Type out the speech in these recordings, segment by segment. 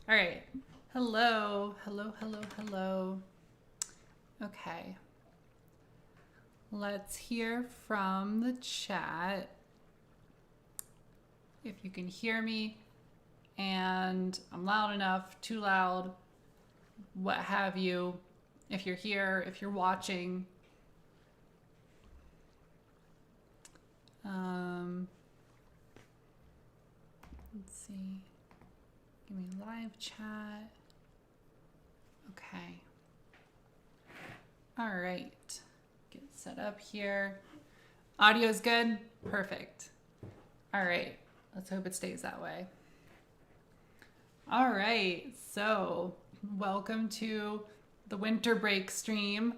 All right. Hello, hello, hello, hello. Okay. Let's hear from the chat if you can hear me and I'm loud enough, too loud, what have you. If you're here, if you're watching. Let's see. Give me live chat. Okay. All right. Get set up here. Audio's good? Perfect. All right. Let's hope it stays that way. All right. So, welcome to the winter break stream.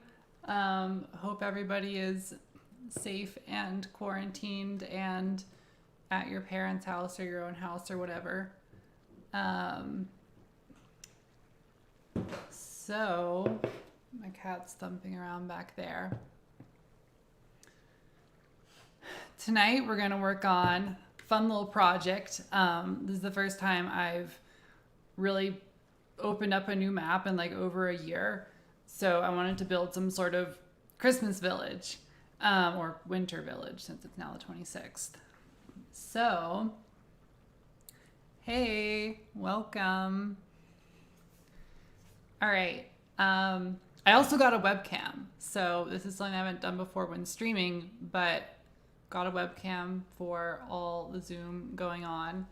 Hope everybody is safe and quarantined and at your parents' house or your own house or whatever. So, my cat's thumping around back there. Tonight we're going to work on a fun little project. This is the first time I've really opened up a new map in like over a year. So I wanted to build some sort of Christmas village, or winter village since it's now the 26th. So, hey, welcome. All right. I also got a webcam. So this is something I haven't done before when streaming, but got a webcam for all the Zoom going on.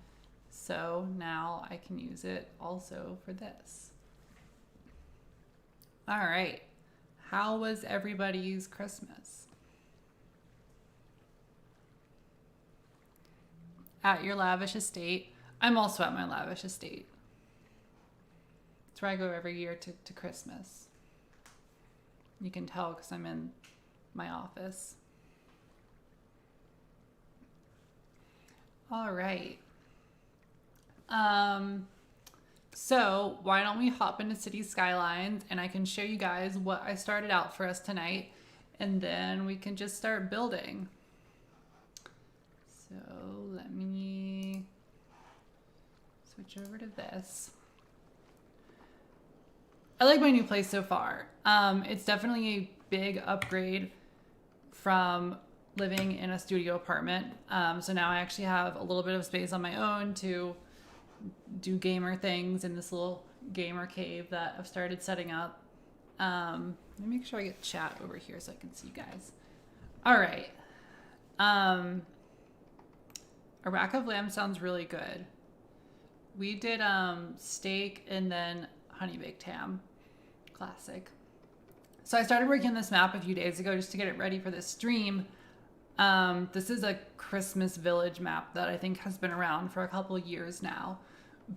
So now I can use it also for this. All right. How was everybody's Christmas? At your lavish estate. I'm also at my lavish estate. It's where I go every year to Christmas. You can tell because I'm in my office. All right. So why don't we hop into City Skylines and I can show you guys what I started out for us tonight and then we can just start building. So let me switch over to this. I like my new place so far. It's definitely a big upgrade from living in a studio apartment. So now I actually have a little bit of space on my own to do gamer things in this little gamer cave that I've started setting up. Let me make sure I get chat over here so I can see you guys. All right. A rack of lamb sounds really good. We did steak and then honey baked ham. Classic. So I started working on this map a few days ago just to get it ready for this stream. This is a Christmas village map that I think has been around for a couple of years now.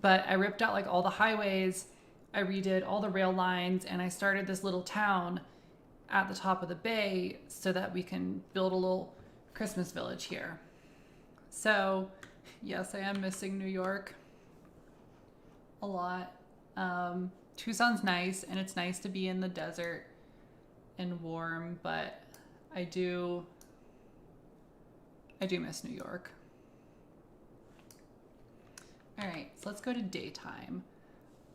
But I ripped out like all the highways, I redid all the rail lines, and I started this little town at the top of the bay so that we can build a little Christmas village here. So, yes, I am missing New York a lot. Tucson's nice, and it's nice to be in the desert and warm, but I do miss New York. All right, so let's go to daytime.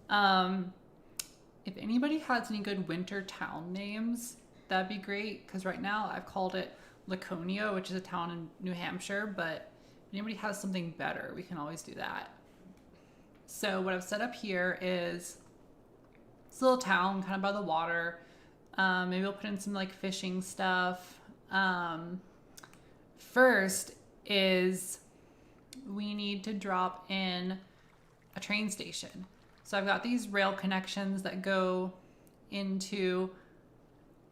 If anybody has any good winter town names, that'd be great, because right now I've called it Laconia, which is a town in New Hampshire, but if anybody has something better, we can always do that. So what I've set up here is this little town kind of by the water. Maybe I'll put in some like fishing stuff. First is we need to drop in a train station. So I've got these rail connections that go into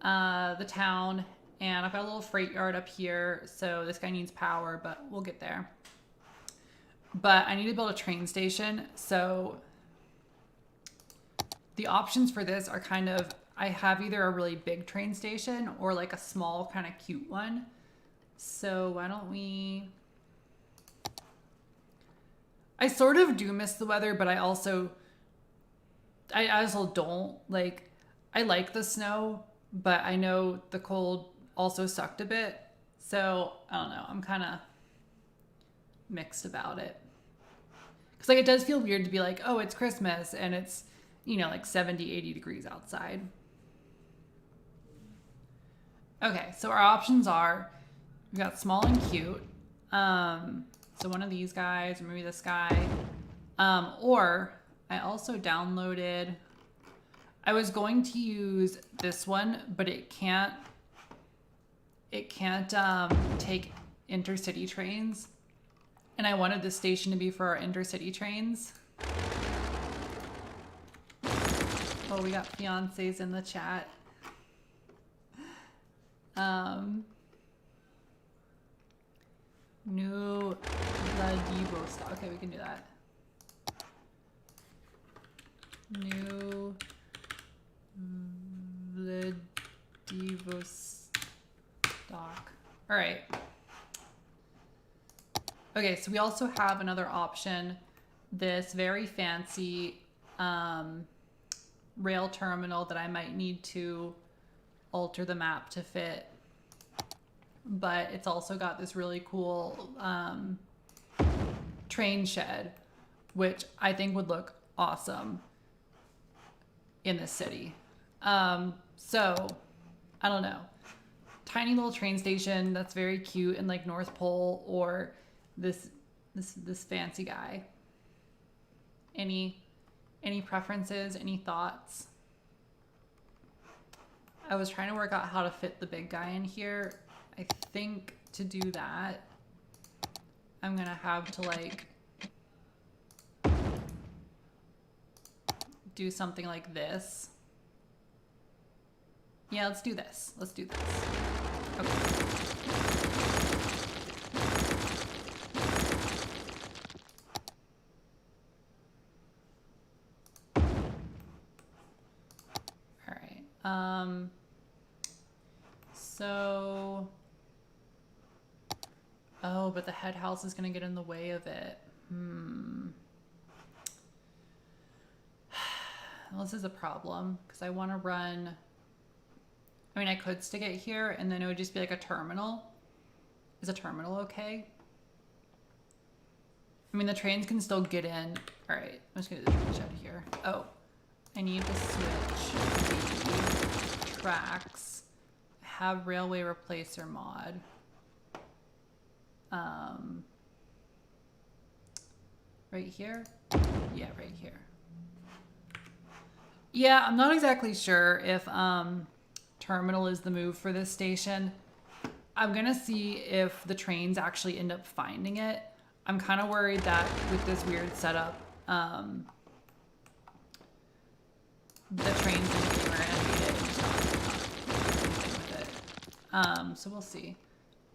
the town, and I've got a little freight yard up here. So this guy needs power, but we'll get there. But I need to build a train station. So the options for this are kind of, I have either a really big train station or like a small kind of cute one. So why don't we, I sort of do miss the weather, but I also don't. Like, I like the snow, but I know the cold also sucked a bit. So I don't know, I'm kind of mixed about it. Because like it does feel weird to be like, oh, it's Christmas and it's, you know, like 70, 80 degrees outside. Okay, so our options are, we got small and cute. So one of these guys, or maybe this guy. Or I also downloaded, I was going to use this one, but it can't take intercity trains. And I wanted this station to be for our intercity trains. Oh, we got fiancés in the chat. New Vladivostok. Okay, we can do that. New Vladivostok. All right. Okay, so we also have another option. This very fancy rail terminal that I might need to alter the map to fit. But it's also got this really cool train shed, which I think would look awesome in this city. So I don't know, tiny little train station that's very cute in like North Pole, or this fancy guy. Any preferences, any thoughts? I was trying to work out how to fit the big guy in here. I think to do that, I'm gonna have to like do something like this. Yeah, let's do this. Let's do this. Okay. All right. So, oh, but the head house is gonna get in the way of it. Well, this is a problem because I want to run. I mean, I could stick it here and then it would just be like a terminal. Is a terminal okay? I mean, the trains can still get in. All right, I'm just gonna do the train shed here. Oh, I need to switch the tracks. I have railway replacer mod. Right here? Yeah, right here. Yeah, I'm not exactly sure if terminal is the move for this station. I'm gonna see if the trains actually end up finding it. I'm kind of worried that with this weird setup, the trains in the game are gonna hate it and just not do anything with it. So we'll see.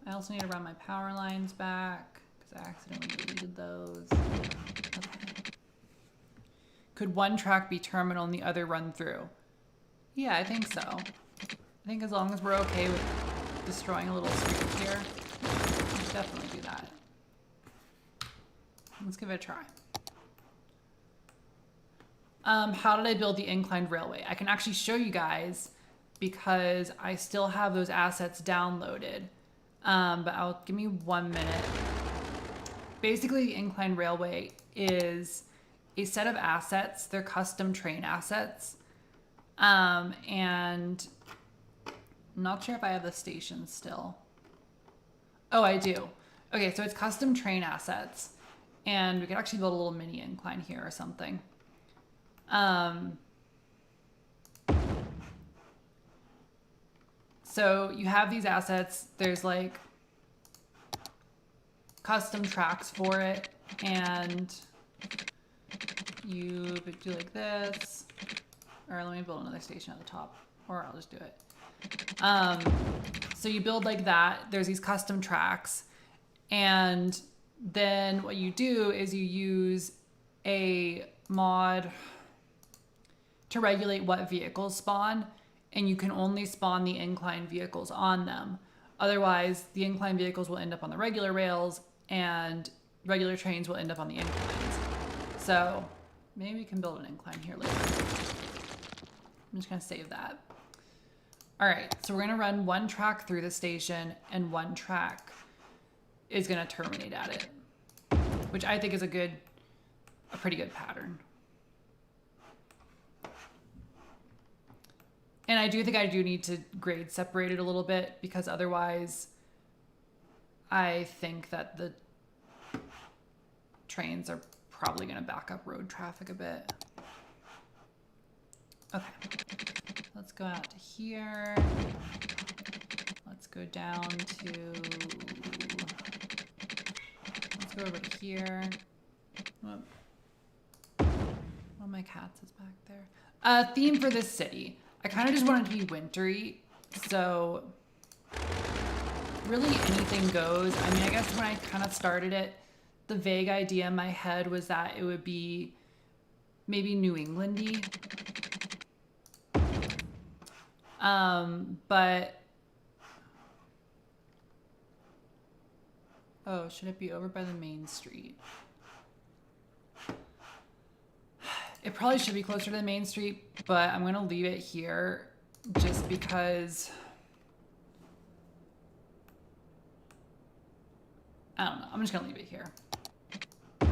I also need to run my power lines back because I accidentally deleted those. Okay. Could one track be terminal and the other run through? Yeah, I think so. I think as long as we're okay with destroying a little street here, we can definitely do that. Let's give it a try. How did I build the inclined railway? I can actually show you guys because I still have those assets downloaded. But give me 1 minute. Basically, the inclined railway is a set of assets. They're custom train assets. And I'm not sure if I have the station still. Oh, I do. Okay, so it's custom train assets. And we could actually build a little mini incline here or something. So you have these assets. There's like custom tracks for it. And you do like this. Or let me build another station at the top. Or I'll just do it. So you build like that. There's these custom tracks. And then what you do is you use a mod to regulate what vehicles spawn. And you can only spawn the incline vehicles on them. Otherwise, the incline vehicles will end up on the regular rails and regular trains will end up on the inclines. So maybe we can build an incline here later. I'm just gonna save that. All right, so we're gonna run one track through the station and one track is gonna terminate at it, which I think is a good a pretty good pattern. And I do think I do need to grade separate it a little bit, because otherwise I think that the trains are probably going to back up road traffic a bit. Okay, let's go out to here. Let's go down to, let's go over to here. One of my cats is back there. Theme for this city. I kind of just want it to be wintry, so really anything goes. I mean, I guess when I kind of started it, the vague idea in my head was that it would be maybe New England-y. But oh, should it be over by the main street? It probably should be closer to the main street, but I'm gonna leave it here just because I don't know. I'm just gonna leave it here. And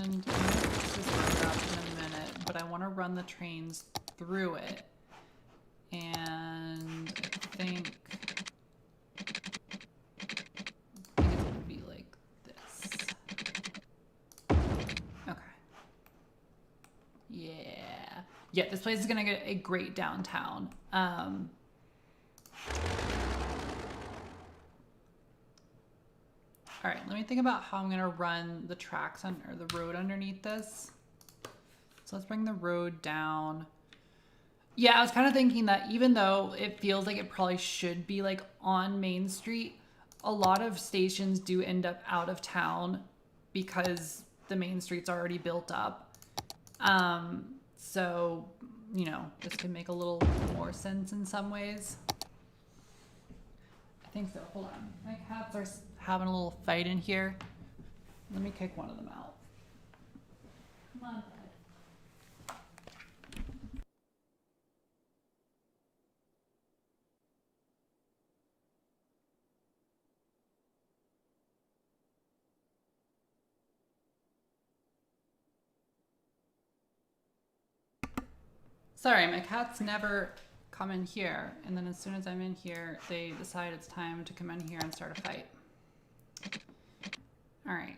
I'm gonna fix this road up in a minute, but I want to run the trains through it. And I think it's gonna be like this. Okay. Yeah, this place is gonna get a great downtown. All right, let me think about how I'm gonna run the tracks on, or the road underneath this. So let's bring the road down. Yeah, I was kind of thinking that even though it feels like it probably should be like on Main Street, a lot of stations do end up out of town because the main street's already built up. So, you know, this could make a little more sense in some ways. I think so. Hold on. My cats are having a little fight in here. Let me kick one of them out. Come on. Sorry, my cats never come in here, and then as soon as I'm in here, they decide it's time to come in here and start a fight. All right.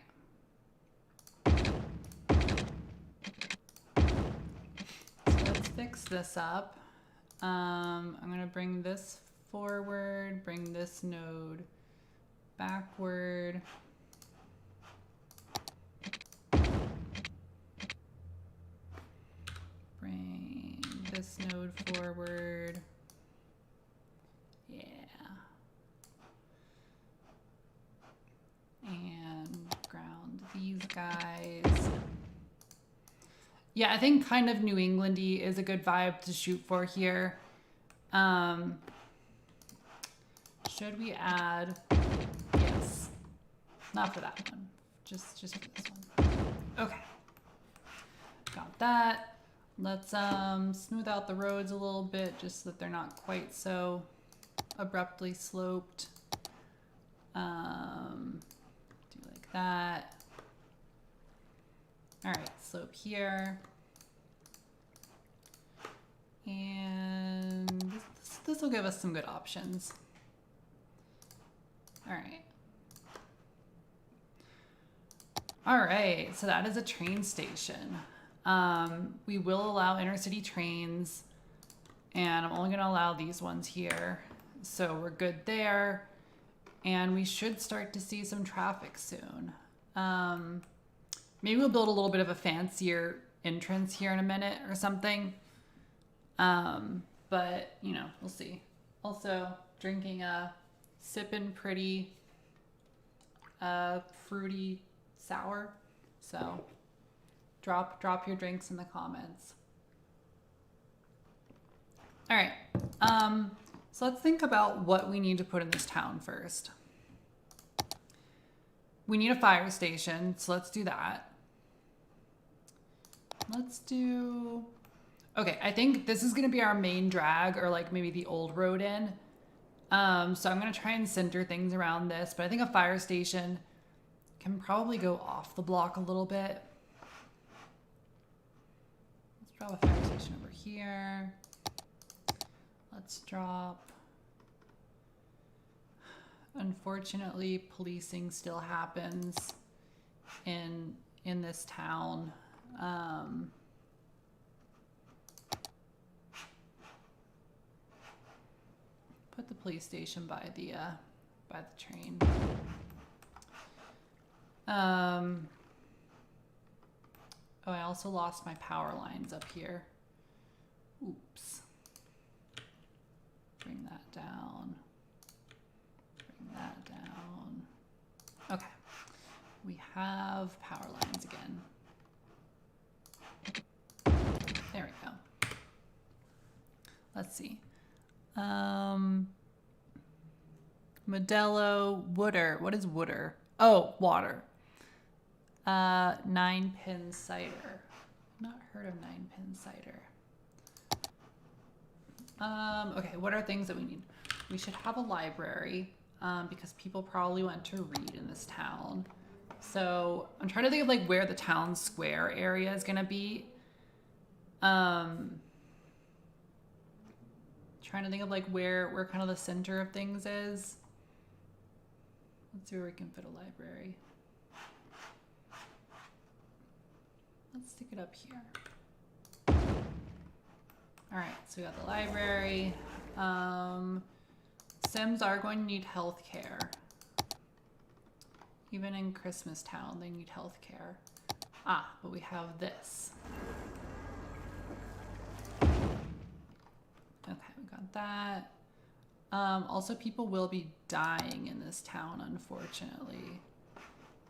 So let's fix this up. I'm gonna bring this forward, bring this node backward. Bring this node forward. Yeah. And ground these guys. Yeah, I think kind of New England-y is a good vibe to shoot for here. Should we add? Yes. Not for that one. Just for this one. Okay. Got that. Let's smooth out the roads a little bit just so that they're not quite so abruptly sloped. Do like that. All right, slope here. And this will give us some good options. All right. All right, so that is a train station. We will allow intercity trains, and I'm only gonna allow these ones here. So we're good there. And we should start to see some traffic soon. Maybe we'll build a little bit of a fancier entrance here in a minute or something. But you know, we'll see. Also drinking a sippin' pretty fruity sour. So drop your drinks in the comments. All right. So let's think about what we need to put in this town first. We need a fire station, so let's do that. Let's do... Okay, I think this is gonna be our main drag, or like maybe the old road in. So I'm going to try and center things around this, but I think a fire station can probably go off the block a little bit. Let's drop a fire station over here. Let's drop. Unfortunately, policing still happens in this town. Put the police station by the train. Oh, I also lost my power lines up here. Oops. Bring that down. Bring that down. Okay. We have power lines again. There we go. Let's see. Modelo, Wooder. What is Wooder? Oh, water. 9-pin cider. Not heard of 9-pin cider. Okay, what are things that we need? We should have a library because people probably want to read in this town. So I'm trying to think of like where the town square area is gonna be. Trying to think of like where kind of the center of things is. Let's see where we can fit a library. Let's stick it up here. All right, so we got the library. Sims are going to need health care. Even in Christmas Town, they need health care. Ah, but we have this. Okay, we got that. Also, people will be dying in this town, unfortunately.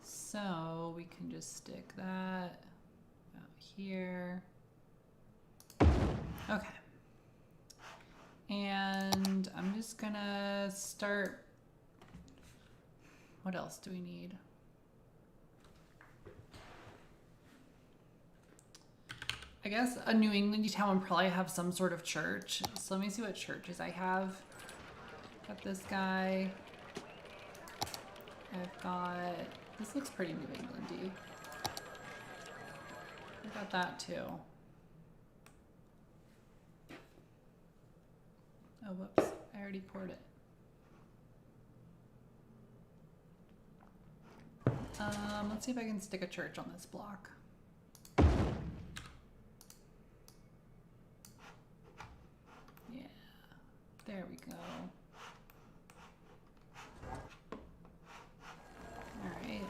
So we can just stick that out here. Okay. And I'm just gonna start. What else do we need? I guess a New Englandy town would probably have some sort of church. So let me see what churches I have. Got this guy. I've got, this looks pretty New Englandy. I got that too. Oh, whoops, I already poured it. Let's see if I can stick a church on this block. Yeah, there we go. All right.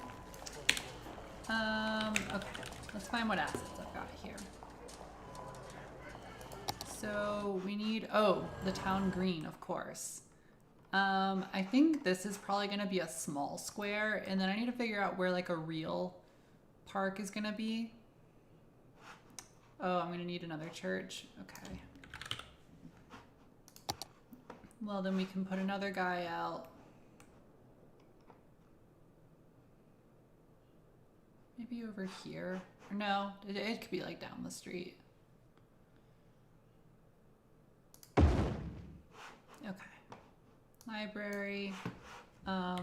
Okay, let's find what assets I've got here. So we need, oh, the town green, of course. I think this is probably going to be a small square, and then I need to figure out where like a real park is going to be. Oh, I'm going to need another church. Okay. Well, then we can put another guy out. Maybe over here. Or no, it could be like down the street. Okay. Library. I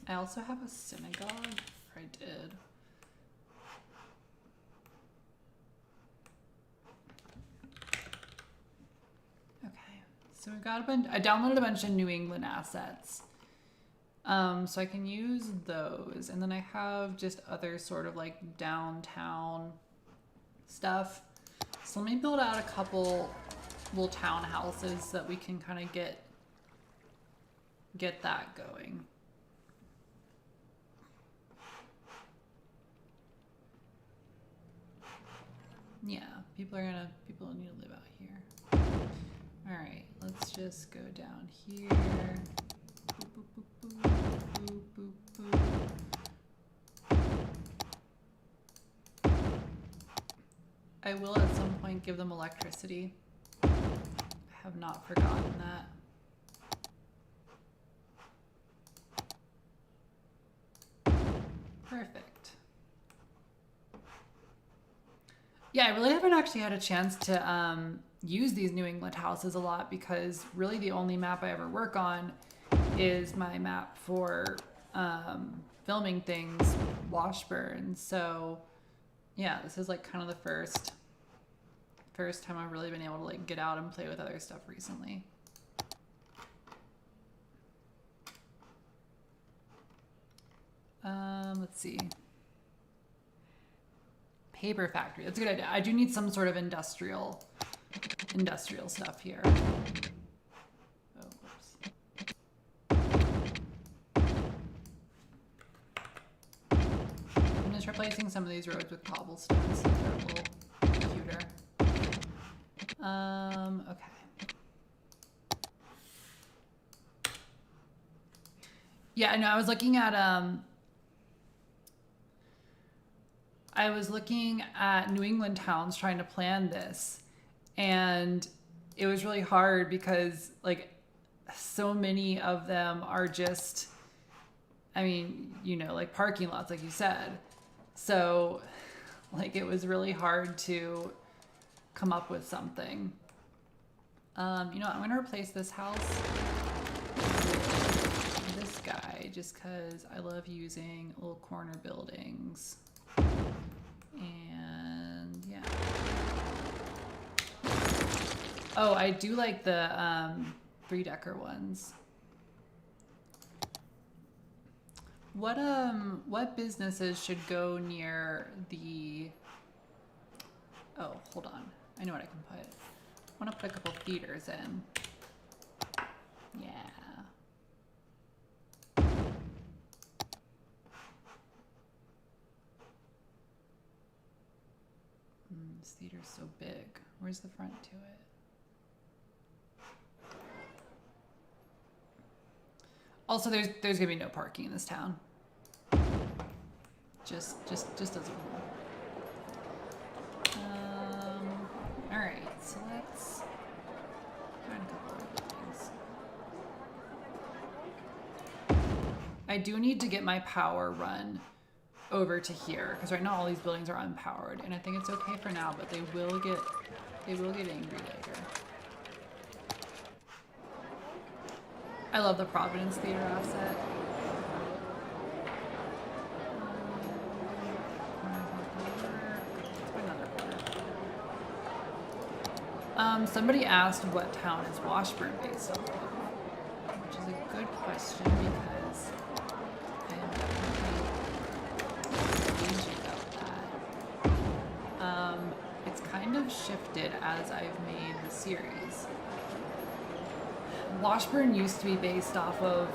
also have a synagogue. Or I did. Okay. So we've got a bunch. I downloaded a bunch of New England assets. So I can use those. And then I have just other sort of like downtown stuff. So let me build out a couple little townhouses so that we can kind of get that going. Yeah, people need to live out here. All right, let's just go down here. Boop, boop, boop, boop, boop, boop, boop. I will at some point give them electricity. I have not forgotten that. Perfect. Yeah, I really haven't actually had a chance to use these New England houses a lot because really the only map I ever work on is my map for filming things, Washburn. So yeah, this is like kind of the first time I've really been able to like get out and play with other stuff recently. Let's see. Paper factory. That's a good idea. I do need some sort of industrial stuff here. Oh, I'm gonna start replacing some of these roads with cobblestones so they're a little cuter. Okay. Yeah, no, I was looking at New England towns trying to plan this, and it was really hard because like so many of them are just, I mean, you know, like parking lots, like you said. So like it was really hard to come up with something. You know what, I'm gonna replace this house with this guy just because I love using little corner buildings. And yeah. Oh, I do like the 3-decker ones. What businesses should go near the... Oh, hold on. I know what I can put. I want to put a couple theaters in. Yeah. This theater's so big. Where's the front to it? Also, there's gonna be no parking in this town. Just as a rule. All right, so let's find a couple of buildings. I do need to get my power run over to here because right now all these buildings are unpowered, and I think it's okay for now, but they will get angry later. I love the Providence Theater offset. Somebody asked what town is Washburn based off of, which is a good question because I am definitely about that. It's kind of shifted as I've made the series. Washburn used to be based off of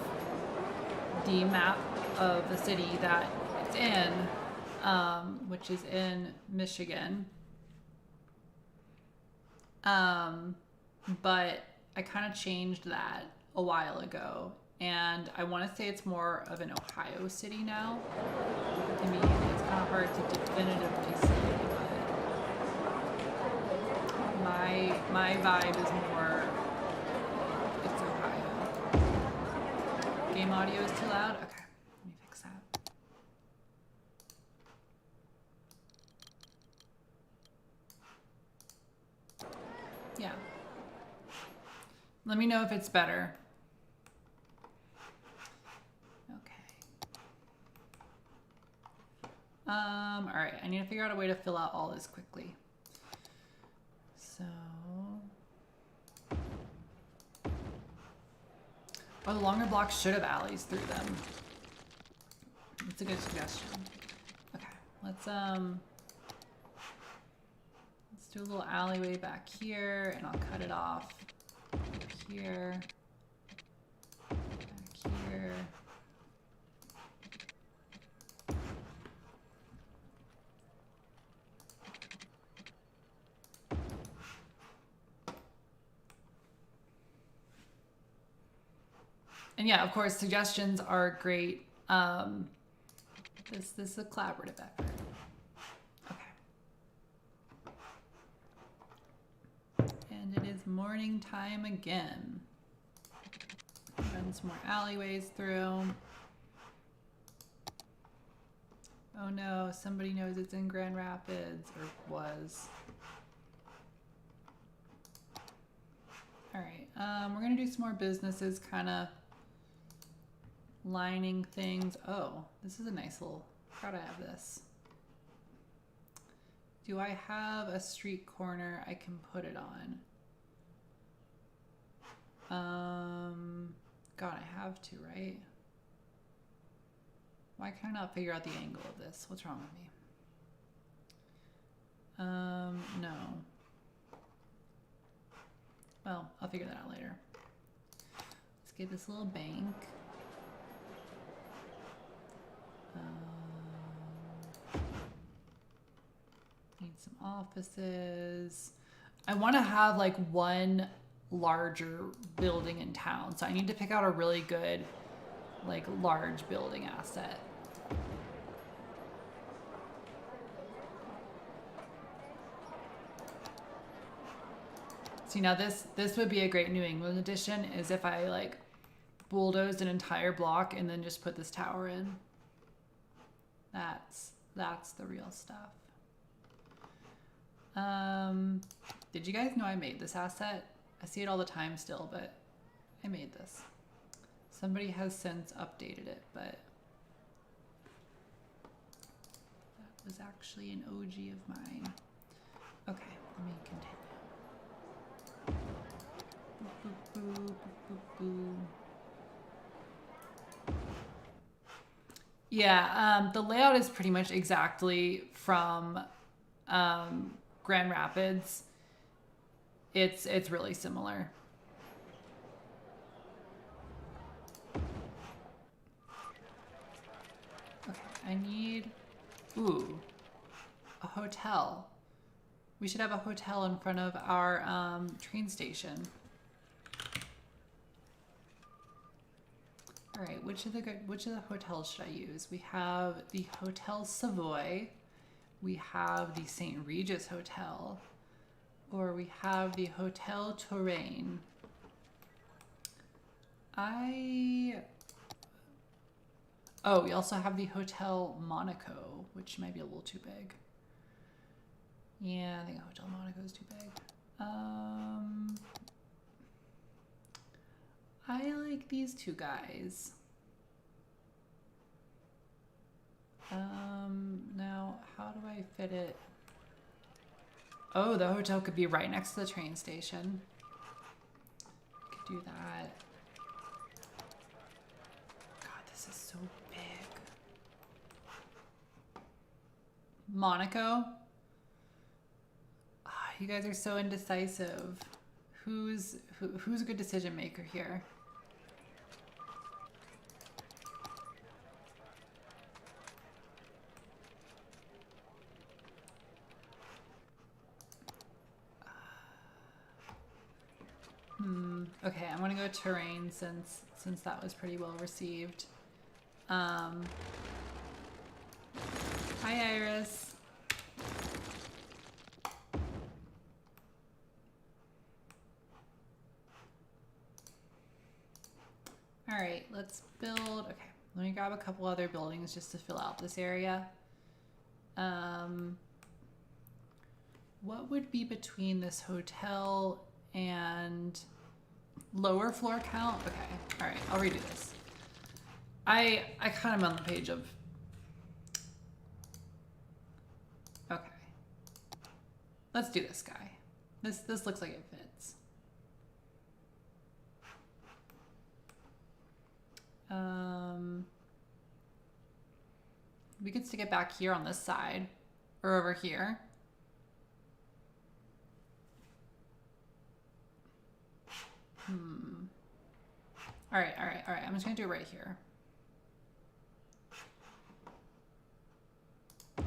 the map of the city that it's in, which is in Michigan. But I kind of changed that a while ago, and I want to say it's more of an Ohio city now. I mean, it's kind of hard to definitively say, but my vibe is more, it's Ohio. Game audio is too loud? Okay, let me fix that. Yeah. Let me know if it's better. Okay. All right, I need to figure out a way to fill out all this quickly. So, the longer blocks should have alleys through them. That's a good suggestion. Okay, let's do a little alleyway back here, and I'll cut it off here, back here. And yeah, of course, suggestions are great. This is a collaborative effort. And it is morning time again. Run some more alleyways through. Oh no, somebody knows it's in Grand Rapids, or was. We're gonna do some more businesses, kind of lining things. Oh, this is a nice little, proud I have this. Do I have a street corner I can put it on? God, I have to, right? Why can I not figure out the angle of this? What's wrong with me? No. Well, I'll figure that out later. Let's get this little bank. Need some offices. I want to have like one larger building in town, so I need to pick out a really good, like, large building asset. See, now this would be a great New England edition, is if I like bulldozed an entire block and then just put this tower in. That's the real stuff. Did you guys know I made this asset? I see it all the time still, but I made this. Somebody has since updated it, but that was actually an OG of mine. Okay, let me continue. Boop, boop, boop, boop, boop, boop. Yeah, the layout is pretty much exactly from Grand Rapids. It's really similar. Okay, I need, ooh, a hotel. We should have a hotel in front of our train station. All right, which of the hotels should I use? We have the Hotel Savoy, we have the St. Regis Hotel, or we have the Hotel Touraine. Oh, we also have the Hotel Monaco, which might be a little too big. Yeah, I think Hotel Monaco is too big. I like these two guys. Now, how do I fit it? Oh, the hotel could be right next to the train station. Could do that. God, this is so big. Monaco? Oh, you guys are so indecisive. Who's a good decision maker here? Okay, I'm gonna go Terrain since that was pretty well received. Hi, Iris. All right, let's build. Okay, let me grab a couple other buildings just to fill out this area. What would be between this hotel and lower floor count? Okay, all right, I'll redo this. I kind of am on the page of, okay, let's do this guy. This looks like it fits. We could stick it back here on this side or over here. All right. I'm just gonna do it right here.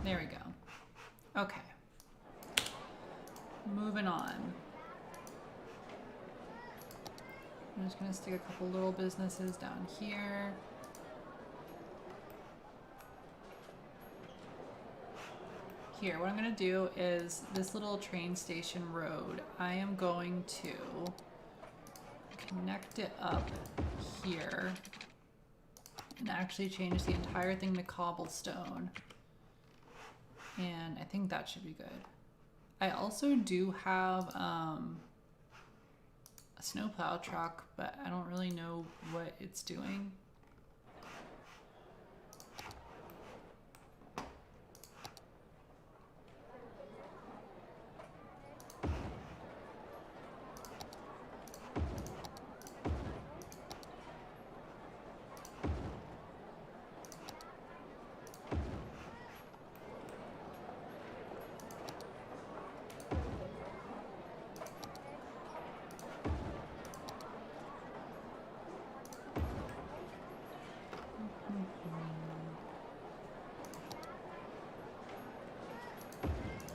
There we go. Okay. Moving on. I'm just gonna stick a couple little businesses down here. Here, what I'm gonna do is this little train station road, I am going to connect it up here and actually change the entire thing to cobblestone. And I think that should be good. I also do have a a snowplow truck, but I don't really know what it's doing.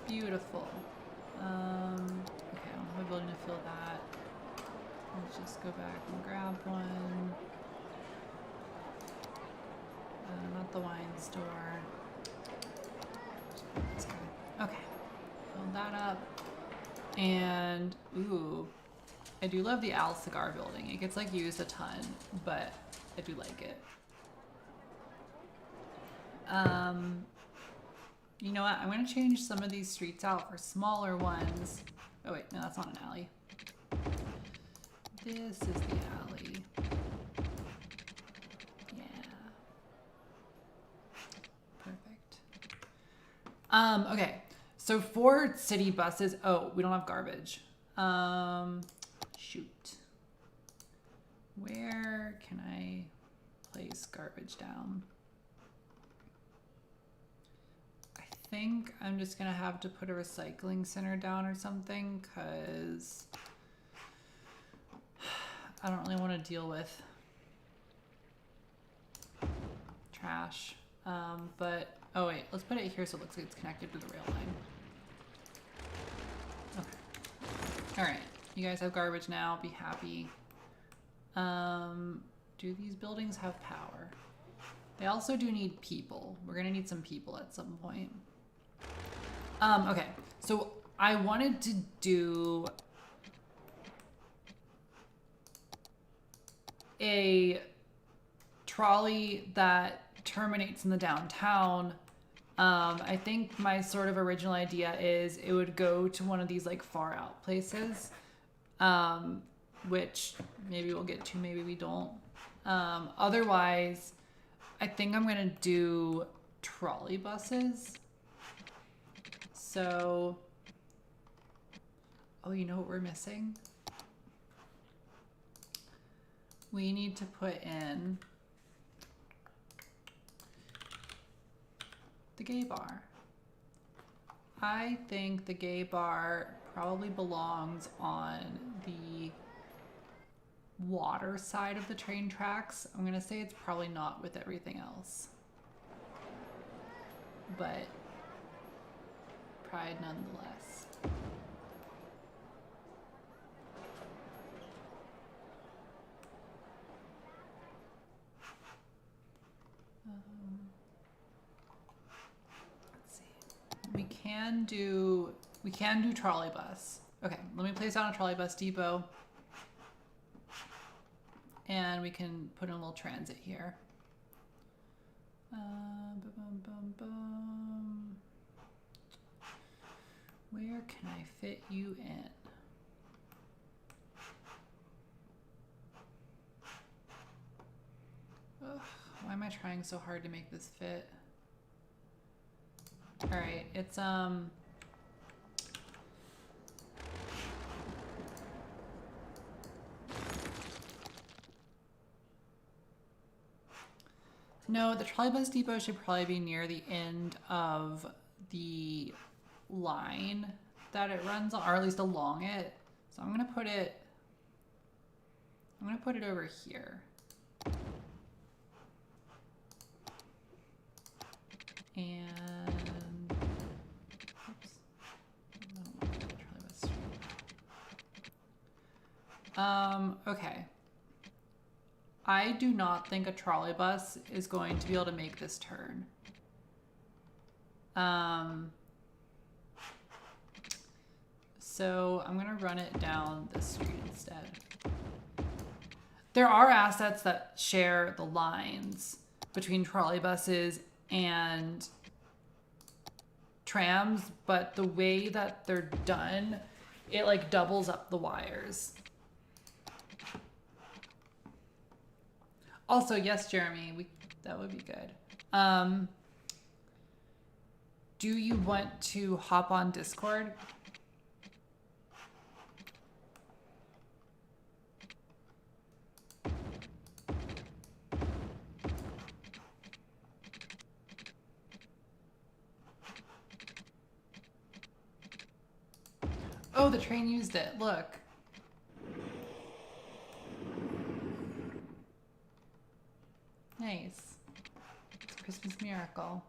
Beautiful. Okay, I don't have a building to fill that. Let's just go back and grab one. Not the wine store. This guy. Okay, fill that up. And, ooh, I do love the Al Cigar building. It gets like used a ton, but I do like it. You know what? I'm going to change some of these streets out for smaller ones. Oh wait, no, that's not an alley. This is the alley. Yeah. Perfect. Okay. So for city buses, oh, we don't have garbage. Shoot. Where can I place garbage down? I think I'm just gonna have to put a recycling center down or something, because I don't really want to deal with trash. But oh wait, let's put it here so it looks like it's connected to the rail line. Okay. All right, you guys have garbage now. Be happy. Do these buildings have power? They also do need people. We're gonna need some people at some point. Okay, so I wanted to do a trolley that terminates in the downtown. I think my sort of original idea is it would go to one of these like far out places, which maybe we'll get to, maybe we don't. Otherwise, I think I'm gonna do trolley buses. So, oh, you know what we're missing? We need to put in the gay bar. I think the gay bar probably belongs on the water side of the train tracks. I'm gonna say it's probably not with everything else, but pride nonetheless. Let's see. We can do trolley bus. Okay, let me place down a trolley bus depot, and we can put in a little transit here. Where can I fit you in? Ugh, why am I trying so hard to make this fit? All right, it's no, the trolley bus depot should probably be near the end of the line that it runs on, or at least along it. So I'm gonna put it over here. And oops. Okay. I do not think a trolley bus is going to be able to make this turn. So I'm gonna run it down this street instead. There are assets that share the lines between trolley buses and trams, but the way that they're done, it like doubles up the wires. Also, yes, Jeremy, that would be good. Do you want to hop on Discord? Oh, the train used it. Look. Nice. It's a Christmas miracle.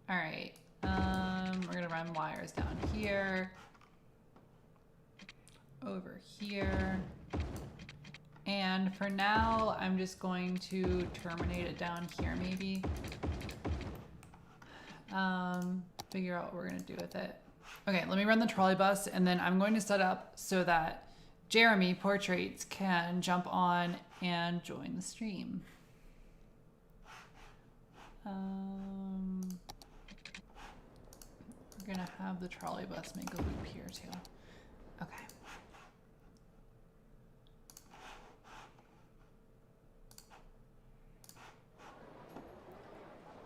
All right. We're gonna run wires down here, over here, and for now, I'm just going to terminate it down here, maybe. Figure out what we're gonna do with it. Okay, let me run the trolley bus, and then I'm going to set up so that Jeremy Portraits can jump on and join the stream. We're gonna have the trolley bus make a loop here too. Okay.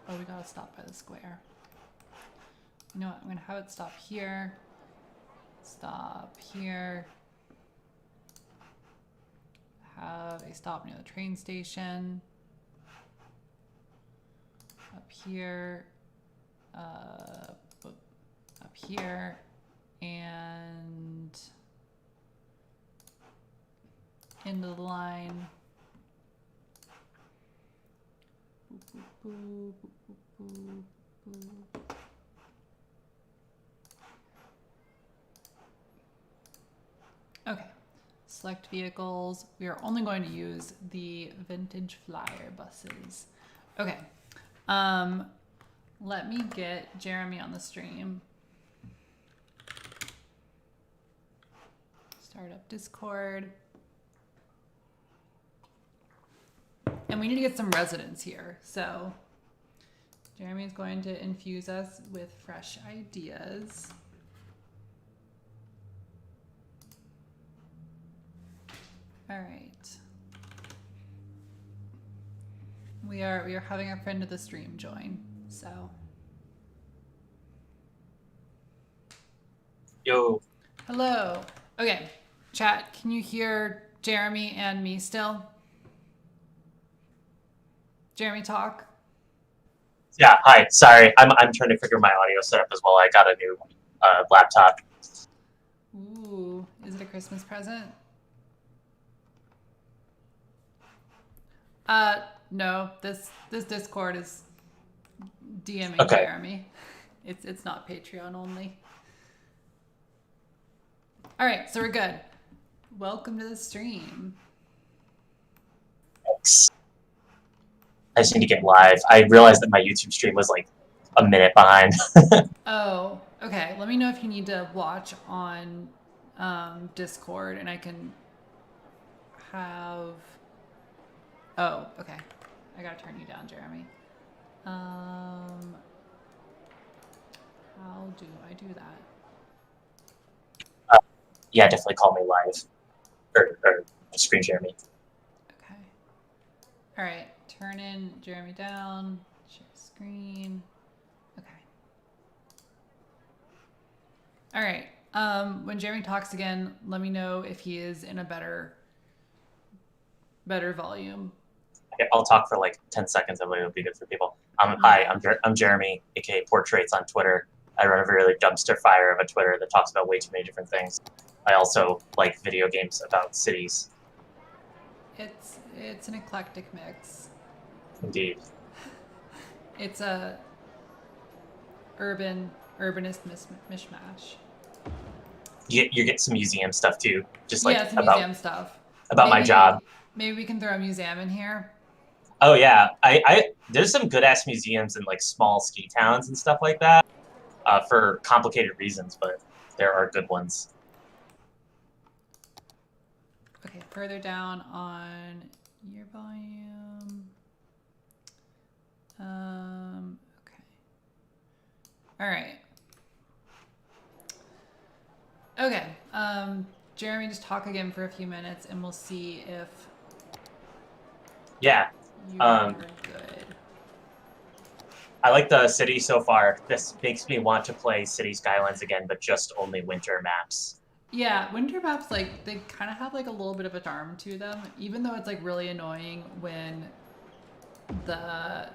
Oh, we gotta stop by the square. You know what? I'm gonna have it stop here. Stop here. Have a stop near the train station. Up here. Up here. And into the line. Boop, boop, boop, boop, boop, boop. Okay, select vehicles. We are only going to use the vintage flyer buses. Okay, let me get Jeremy on the stream. Start up Discord. And we need to get some residents here. So Jeremy is going to infuse us with fresh ideas. All right. We are having a friend of the stream join. So. Yo. Hello. Okay. Chat, can you hear Jeremy and me still? Jeremy, talk. Yeah, hi. Sorry, I'm trying to figure my audio setup as well. I got a new laptop. Ooh, is it a Christmas present? No. This Discord is DMing okay. Jeremy. It's not Patreon only. All right, so we're good. Welcome to the stream. Thanks. I just need to get live. I realized that my YouTube stream was like a minute behind. Oh, okay. Let me know if you need to watch on Discord, and I can have. Oh, okay. I gotta turn you down, Jeremy. How do I do that? Yeah, definitely call me live. Or screen share me. Okay. All right. Turn in Jeremy down. Share screen. Okay. All right. When Jeremy talks again, let me know if he is in a better volume. Okay, I'll talk for like 10 seconds. That way it'll be good for people. Hi, I'm Jeremy, aka Portraits on Twitter. I run a very dumpster fire of a Twitter that talks about way too many different things. I also like video games about cities. It's an eclectic mix. Indeed. It's a urbanist mishmash. You get some museum stuff too, just like some museum stuff about my job. Maybe we can throw a museum in here. Oh yeah, I there's some good ass museums in like small ski towns and stuff like that, for complicated reasons, but there are good ones. Okay, further down on your volume. Okay. All right. Okay. Jeremy, just talk again for a few minutes, and we'll see if Yeah. You are Um, good. I like the city so far. This makes me want to play City Skylines again, but just only winter maps. Yeah, winter maps like they kind of have like a little bit of a charm to them, even though it's like really annoying when the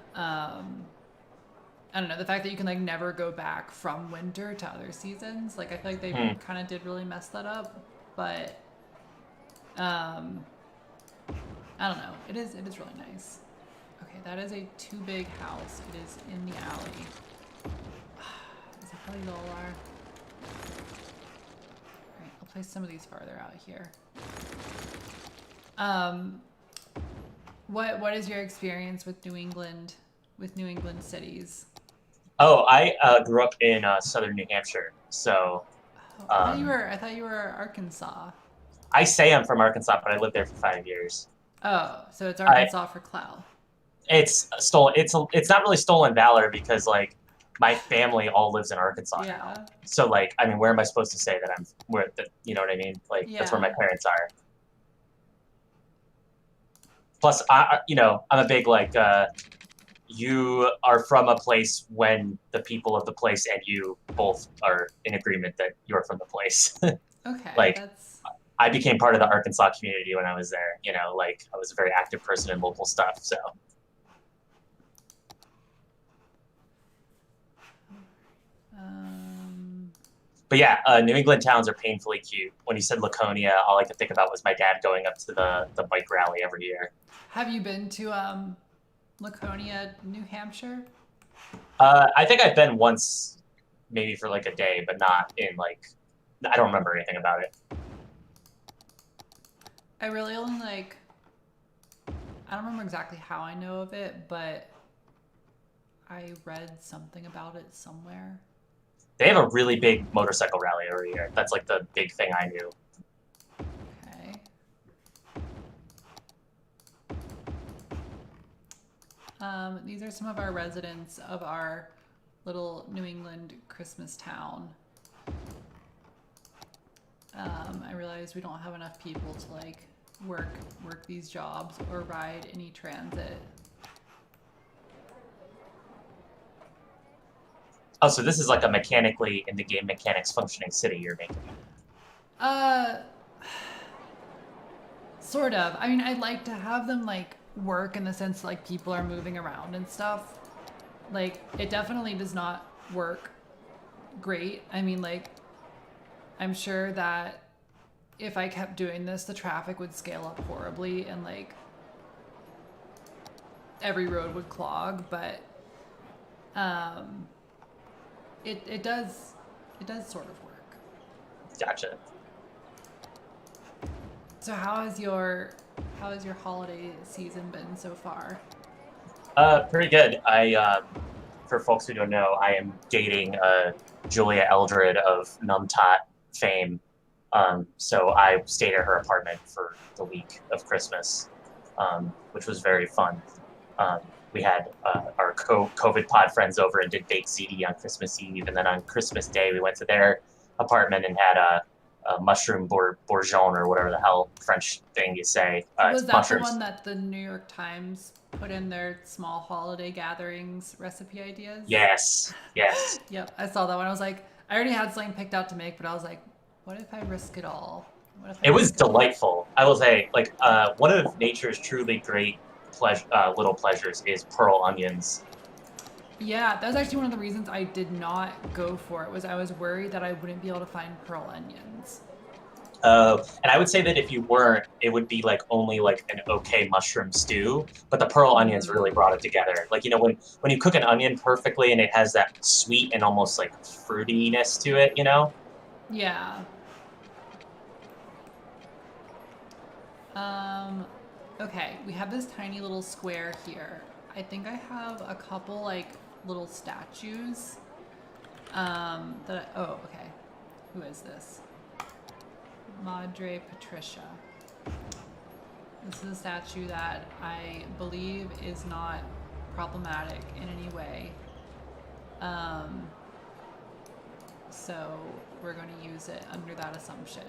I don't know, the fact that you can like never go back from winter to other seasons. Like I feel like they Hmm. kind of did really mess that up, but um I don't know. It is really nice. Okay, that is a too big house. It is in the alley. Is it probably Lolar? Alright, I'll place some of these farther out here. Um, what is your experience with New England, with New England cities? Oh, I grew up in southern New Hampshire, so Oh, um, I thought you were Arkansas. I say I'm from Arkansas, but I lived there for 5 years. Oh, so it's I Arkansas for clout. it's stolen. It's not really stolen valor because like my family all lives in Arkansas now. Yeah. So like, I mean, where am I supposed to say that I'm where? You know what I mean? Like that's where my Yeah. parents are. Plus, I'm a big like you are from a place when the people of the place and you both are in agreement that you're from the place. Okay, Like that's I became part of the Arkansas community when I was there. Like I was a very active person in local stuff. So, um but yeah, New England towns are painfully cute. When you said Laconia, all I could think about was my dad going up to the bike rally every year. have you been to Laconia, New Hampshire? I think I've been once, maybe for like a day, but not in like I don't remember anything about it. I really only like I don't remember exactly how I know of it, but I read something about it somewhere. They have a really big motorcycle rally every year. That's like the big thing I knew. Okay. These are some of our residents of our little New England Christmas town. I realize we don't have enough people to like work these jobs or ride any transit. Oh, so this is like a mechanically in the game mechanics functioning city you're making. Uh, sort of. I mean, I'd like to have them like work in the sense like people are moving around and stuff. Like it definitely does not work great. I mean, like I'm sure that if I kept doing this, the traffic would scale up horribly and like every road would clog, but um it does sort of work. Gotcha. So how has your holiday season been so far? Pretty good. For folks who don't know, I am dating Julia Eldred of Numtot fame. So I stayed at her apartment for the week of Christmas, which was very fun. Um, we had our COVID pod friends over and did baked ziti on Christmas Eve, and then on Christmas Day we went to their apartment and had a mushroom bourgeon or whatever the hell French thing you say. It's Was that the one mushrooms. that the New York Times put in their small holiday gatherings recipe ideas? Yes, yes. Yep, I saw that one. I was like, I already had something picked out to make, but I was like, what if I risk it all? What if I It was risk it all? delightful. I will say, like one of nature's truly great little pleasures is pearl onions. Yeah, that was actually one of the reasons I did not go for it. Was I was worried that I wouldn't be able to find pearl onions. And I would say that if you weren't, it would be like only like an okay mushroom stew. But the pearl onions really Mm, brought it together. Like when you cook an onion perfectly and it has that sweet and almost like fruitiness to it. yeah. Um, okay, we have this tiny little square here. I think I have a couple like little statues. Oh, okay. Who is this? Madre Patricia. This is a statue that I believe is not problematic in any way. Um, so we're going to use it under that assumption.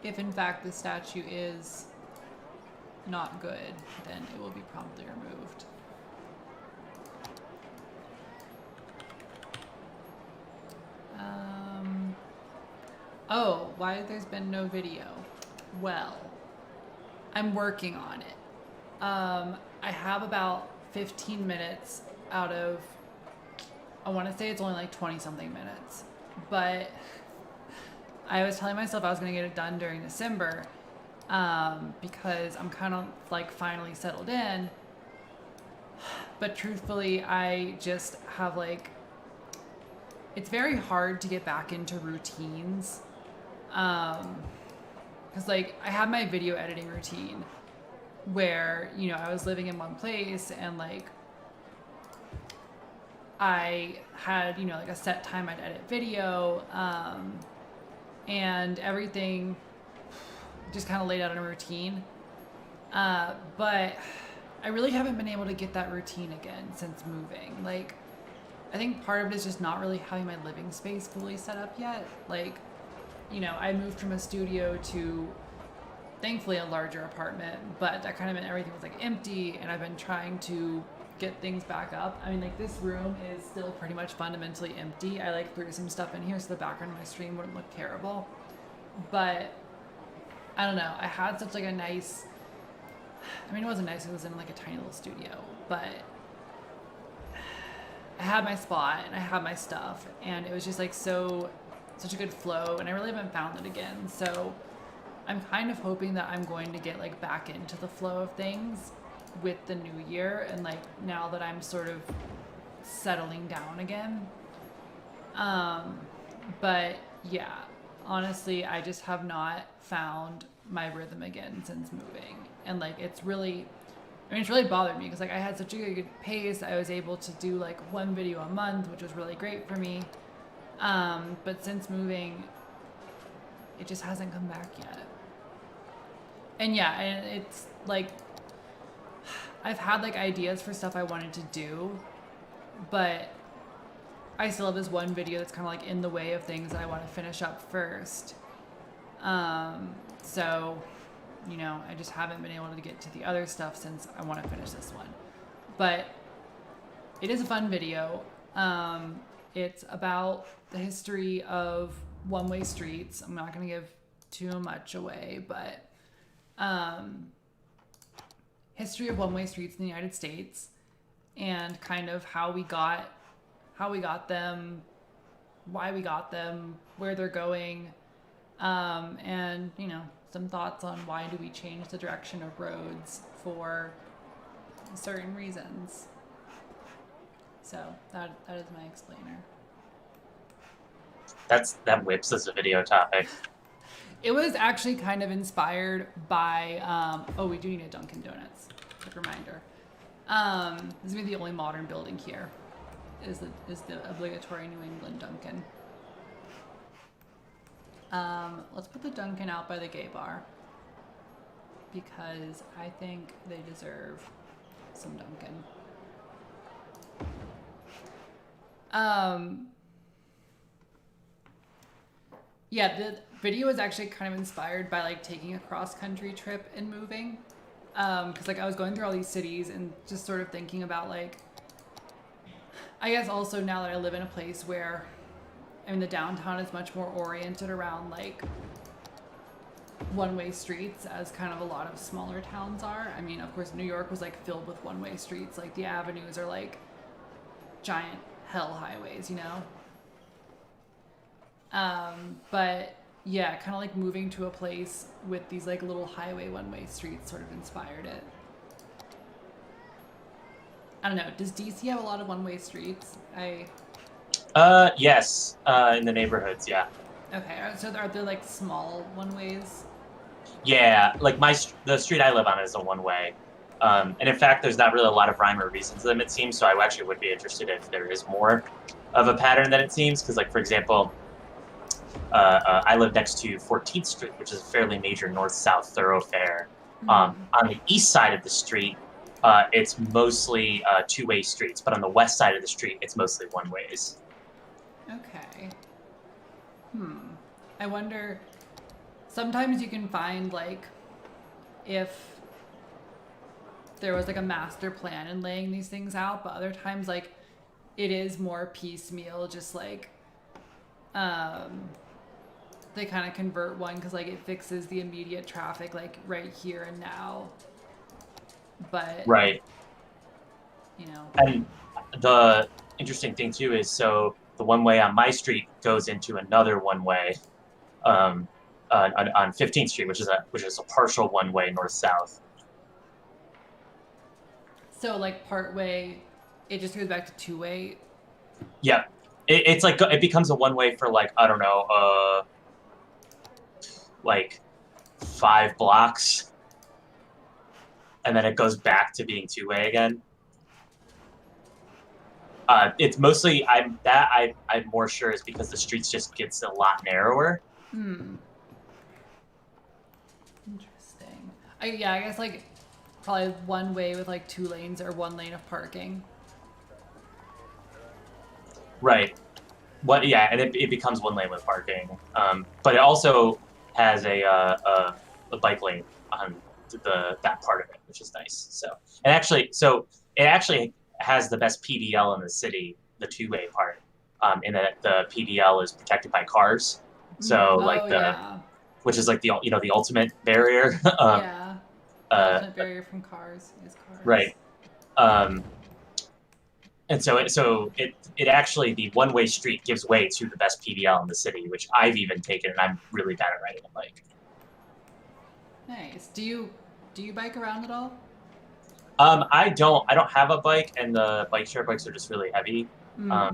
if in fact the statue is not good, then it will be promptly removed. Oh, why there's been no video? Well, I'm working on it. I have about 15 minutes out of, I want to say it's only like 20 something minutes, but I was telling myself I was going to get it done during December, because I'm kind of like finally settled in. But truthfully, I just have like, it's very hard to get back into routines. Cause like I had my video editing routine where, you know, I was living in one place and like I had, you know, like a set time I'd edit video, and everything just kind of laid out in a routine. But I really haven't been able to get that routine again since moving. Like, I think part of it is just not really having my living space fully set up yet. Like, you know, I moved from a studio to thankfully a larger apartment, but that kind of meant everything was like empty, and I've been trying to get things back up. I mean, like this room is still pretty much fundamentally empty. I like threw some stuff in here so the background of my stream wouldn't look terrible, but I don't know. I had such like a nice, I mean, it wasn't nice, it was in like a tiny little studio, but I had my spot and I had my stuff, and it was just like such a good flow, and I really haven't found it again. So I'm kind of hoping that I'm going to get like back into the flow of things with the new year, and like now that I'm sort of settling down again. But yeah, honestly, I just have not found my rhythm again since moving, and like it's really bothered me because like I had such a good pace. I was able to do like one video a month, which was really great for me. But since moving, it just hasn't come back yet. And yeah, and it's like, I've had like ideas for stuff I wanted to do, but I still have this one video that's kind of like in the way of things that I want to finish up first. So, you know, I just haven't been able to get to the other stuff since I want to finish this one. But it is a fun video. It's about the history of one-way streets. I'm not going to give too much away, but history of one-way streets in the United States, and kind of how we got them, why we got them, where they're going, and, you know, some thoughts on why do we change the direction of roads for certain reasons. So that is my explainer. That whips as a video topic. It was actually kind of inspired by, oh, we do need a Dunkin' Donuts. Quick reminder. This is gonna be the only modern building here. Is the obligatory New England Dunkin'. Let's put the Dunkin' out by the gay bar, because I think they deserve some Dunkin'. Yeah, the video was actually kind of inspired by like taking a cross-country trip and moving. Because like I was going through all these cities and just sort of thinking about like, I guess also now that I live in a place where, I mean, the downtown is much more oriented around like one-way streets, as kind of a lot of smaller towns are. I mean, of course, New York was like filled with one-way streets. Like the avenues are like giant hell highways, you know? But yeah, kind of like moving to a place with these like little highway one-way streets sort of inspired it. I don't know. Does DC have a lot of one-way streets? Yes, in the neighborhoods, yeah. Okay, so are there like small one-ways? Yeah, like the street I live on is a one-way. And in fact, there's not really a lot of rhyme or reason to them, it seems, so I actually would be interested if there is more of a pattern than it seems, because like, for example, I live next to 14th Street, which is a fairly major north-south thoroughfare. On the east side of the street, it's mostly two-way streets, but on the west side of the street, it's mostly one-ways. Okay. I wonder, sometimes you can find like if there was like a master plan in laying these things out, but other times like it is more piecemeal, just like they kind of convert one because like it fixes the immediate traffic like right here and now, but Right. you know. And the interesting thing too is, so the one way on my street goes into another one way on 15th Street, which is a partial one way north south. So like part way, it just goes back to two way. Yeah, it's like it becomes a one way for like, I don't know, like 5 blocks, and then it goes back to being two way again. It's mostly I'm more sure is because the streets just gets a lot narrower. Interesting. I guess like probably one way with like 2 lanes or 1 lane of parking. Right. What? Yeah, and it becomes one lane with parking. But it also has a bike lane on that part of it, which is nice. So it actually has the best PDL in the city, the two-way part, in that the PDL is protected by cars. So which is like the ultimate barrier. Yeah. The ultimate barrier from cars is cars. Right. And so it actually, the one-way street gives way to the best PDL in the city, which I've even taken, and I'm really bad at riding a bike. Nice. Do you bike around at all? I don't have a bike, and the bike share bikes are just really heavy.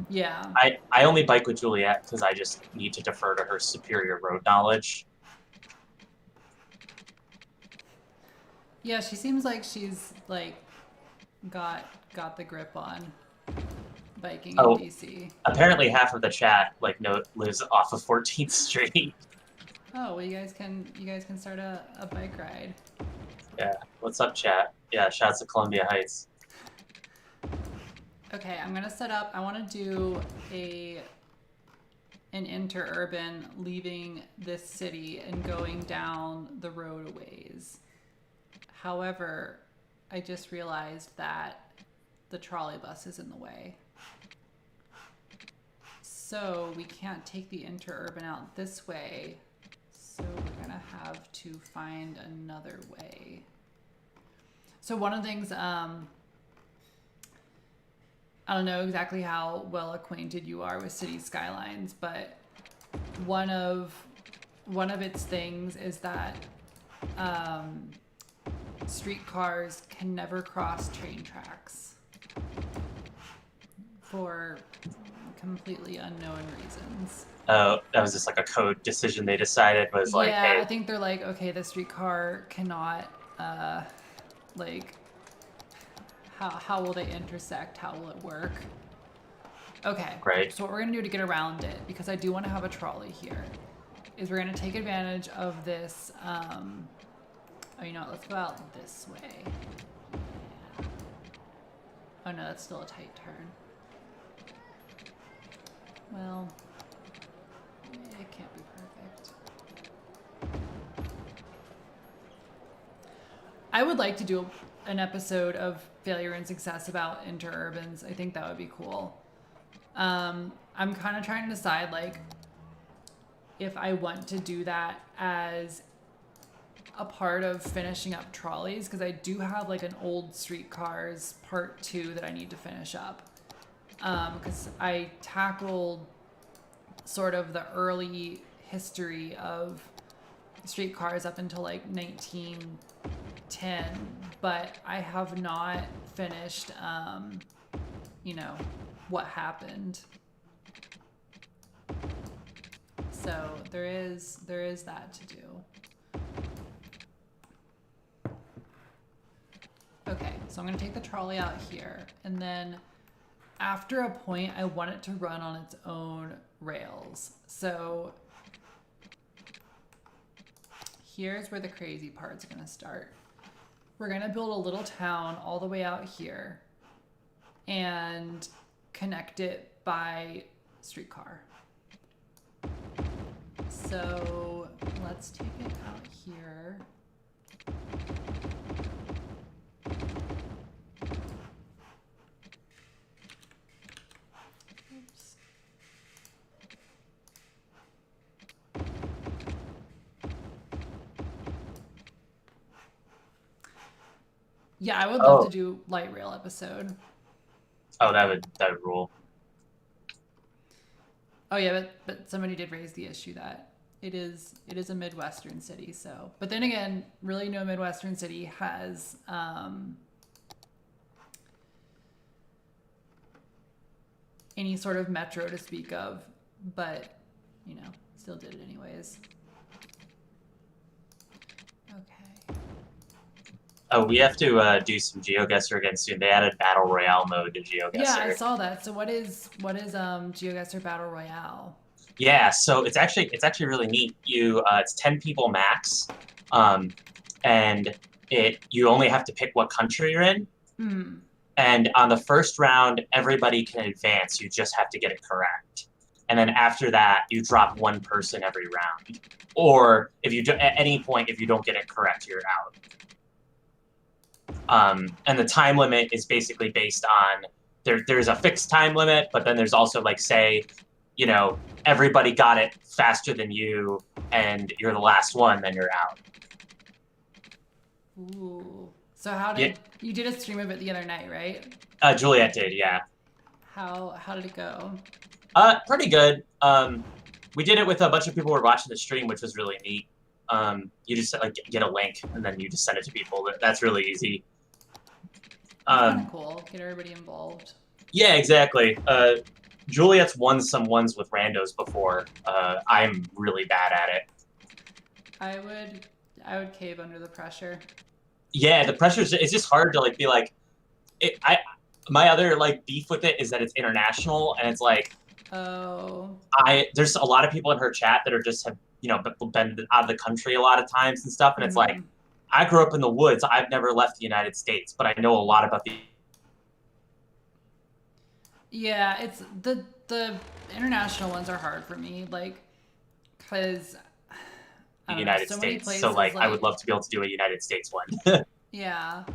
Yeah. I only bike with Juliet because I just need to defer to her superior road knowledge. Yeah, she seems like she's like got the grip on biking in DC. Apparently half of the chat lives off of 14th Street. Oh, well, you guys can start a bike ride. Yeah. What's up, chat? Yeah, shouts to Columbia Heights. Okay, I'm gonna set up. I want to do an interurban, leaving this city and going down the road a ways. However, I just realized that the trolley bus is in the way. So we can't take the interurban out this way. So we're gonna have to find another way. So one of the things, I don't know exactly how well acquainted you are with City Skylines, but one of its things is that streetcars can never cross train tracks for completely unknown reasons. Oh, that was just like a code decision they decided was like, yeah, hey. I think they're like, okay, the streetcar cannot, like, how will they intersect? How will it work? Okay. Right. So what we're gonna do to get around it, because I do want to have a trolley here, is we're gonna take advantage of this. Oh, you know what? Let's go out this way. Oh no, that's still a tight turn. Well, it can't be perfect. I would like to do an episode of Failure and Success about interurbans. I think that would be cool. I'm kind of trying to decide like if I want to do that as a part of finishing up trolleys, because I do have like an old streetcars part 2 that I need to finish up. Because I tackled sort of the early history of streetcars up until like 1910, but I have not finished, what happened. So there is that to do. Okay, so I'm gonna take the trolley out here, and then after a point, I want it to run on its own rails. So here's where the crazy part's gonna start. We're gonna build a little town all the way out here and connect it by streetcar. So let's let's take it out here. Oops. Yeah, I would love to do light rail episode. Oh, that would rule. Oh yeah, but somebody did raise the issue that it is a Midwestern city. So, but then again, really no Midwestern city has any sort of metro to speak of, but you know, still did it anyways. Okay. Oh, we have to do some GeoGuessr again soon. They added Battle Royale mode to GeoGuessr. Yeah, I saw that. So what is GeoGuessr Battle Royale? Yeah, so it's actually really neat. It's 10 people max, and you only have to pick what country you're in. Hmm. And on the first round, everybody can advance. You just have to get it correct. And then after that, you drop one person every round. Or if you at any point, if you don't get it correct, you're out. And the time limit is basically based on there's a fixed time limit, but then there's also like, say, you know, everybody got it faster than you, and you're the last one, then you're out. Ooh. So how did you did a stream of it the other night, right? Juliet did, yeah. How did it go? Pretty good. We did it with a bunch of people who were watching the stream, which was really neat. You just like get a link and then you just send it to people. That's really easy. That's kind of cool. Get everybody involved. Yeah, exactly. Juliet's won some ones with randos before. I'm really bad at it. I would cave under the pressure. Yeah, the pressure is just hard to like be like. My other like beef with it is that it's international and it's like. Oh. There's a lot of people in her chat that are just have been out of the country a lot of times and stuff, and it's like, I grew up in the woods. I've never left the United States, but I know a lot about the. Yeah, it's the international ones are hard for me, like, because United States. So like, I would love to be able to do a United States one. Yeah.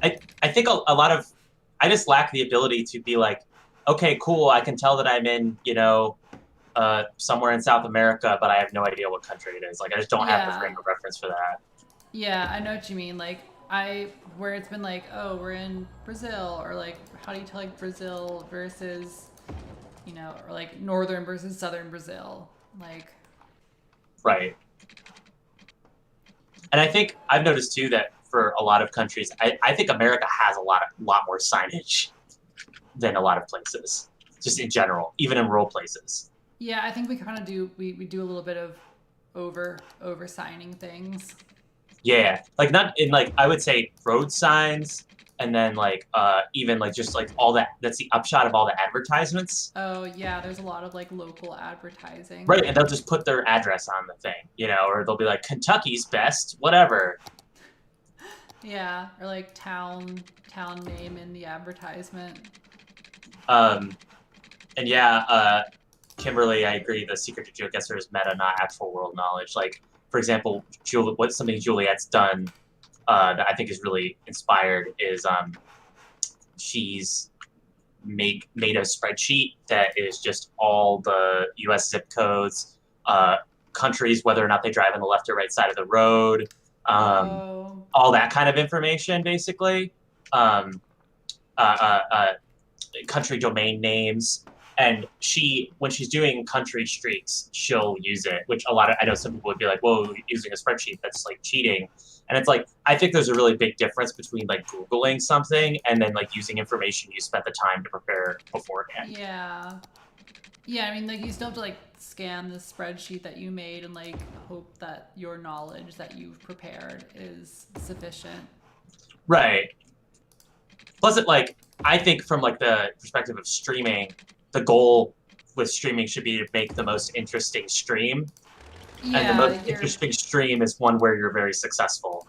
I think a lot of I just lack the ability to be like, okay, cool. I can tell that I'm in somewhere in South America, but I have no idea what country it is. Like, I just don't have the frame of reference for that. Yeah, I know what you mean. Like, where it's been like, oh, we're in Brazil, or like, how do you tell like Brazil versus, or like northern versus southern Brazil, like. Right. And I think I've noticed too that for a lot of countries, I think America has a lot more signage than a lot of places, just in general, even in rural places. Yeah, I think we kind of do. We do a little bit of over signing things. Yeah, like not in like I would say road signs, and then like even like just like all that. That's the upshot of all the advertisements. Oh yeah, there's a lot of like local advertising. Right, and they'll just put their address on the thing, or they'll be like Kentucky's best, whatever. Yeah, or like town name in the advertisement. And yeah, Kimberly, I agree. The secret to GeoGuessr is meta, not actual world knowledge. Like, for example, something Juliet's done that I think is really inspired is she's made a spreadsheet that is just all the U.S. zip codes, countries, whether or not they drive on the left or right side of the road, all that kind of information, basically. Country domain names. And when she's doing country streaks, she'll use it, which I know some people would be like, whoa, using a spreadsheet, that's like cheating. And it's like, I think there's a really big difference between like Googling something and then like using information you spent the time to prepare beforehand. Yeah. Yeah, I mean, like, you still have to like scan the spreadsheet that you made and like hope that your knowledge that you've prepared is sufficient. Right. Plus I think from like the perspective of streaming, the goal with streaming should be to make the most interesting stream. Yeah, and the most interesting stream is one where you're very successful.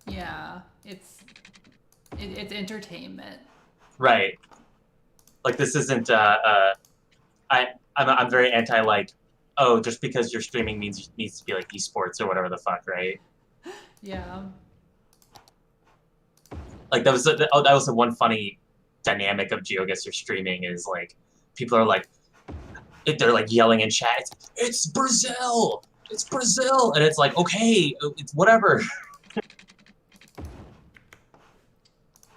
Yeah, it's entertainment. Right. Like, this isn't I'm very anti like oh, just because your streaming needs to be like esports or whatever the fuck, right? Yeah. Like that was the one funny dynamic of GeoGuessr streaming is like people are like they're like yelling in chat, it's Brazil, it's Brazil, and it's like okay, it's whatever.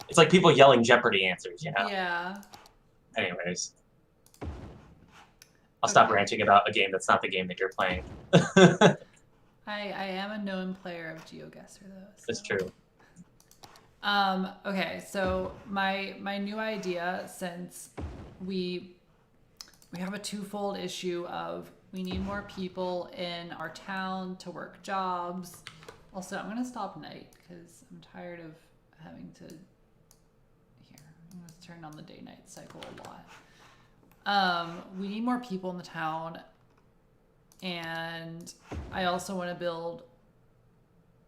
It's like people yelling Jeopardy answers, you know. Yeah. Anyways, I'll stop Okay. ranting about a game that's not the game that you're playing. I am a known player of GeoGuessr though. So. That's true. Okay, so my new idea, since we have a twofold issue of we need more people in our town to work jobs. Also, I'm gonna stop night because I'm tired of having to. Here, I'm gonna turn on the day-night cycle a lot. We need more people in the town, and I also want to build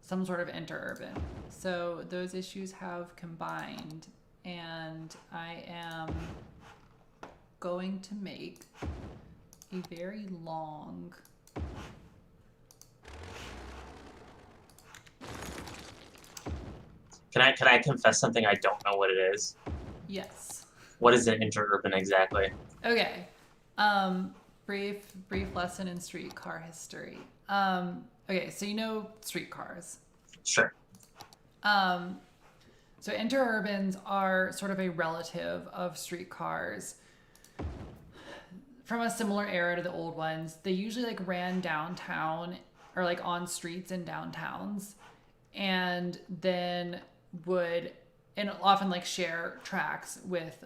some sort of interurban. So those issues have combined, and I am going to make a very long Can I confess something? I don't know what it is. yes. What is an interurban exactly? Okay. Brief lesson in streetcar history. Okay, so you know streetcars. Sure. So interurbans are sort of a relative of streetcars from a similar era to the old ones. They usually like ran downtown or like on streets in downtowns, and then would and often like share tracks with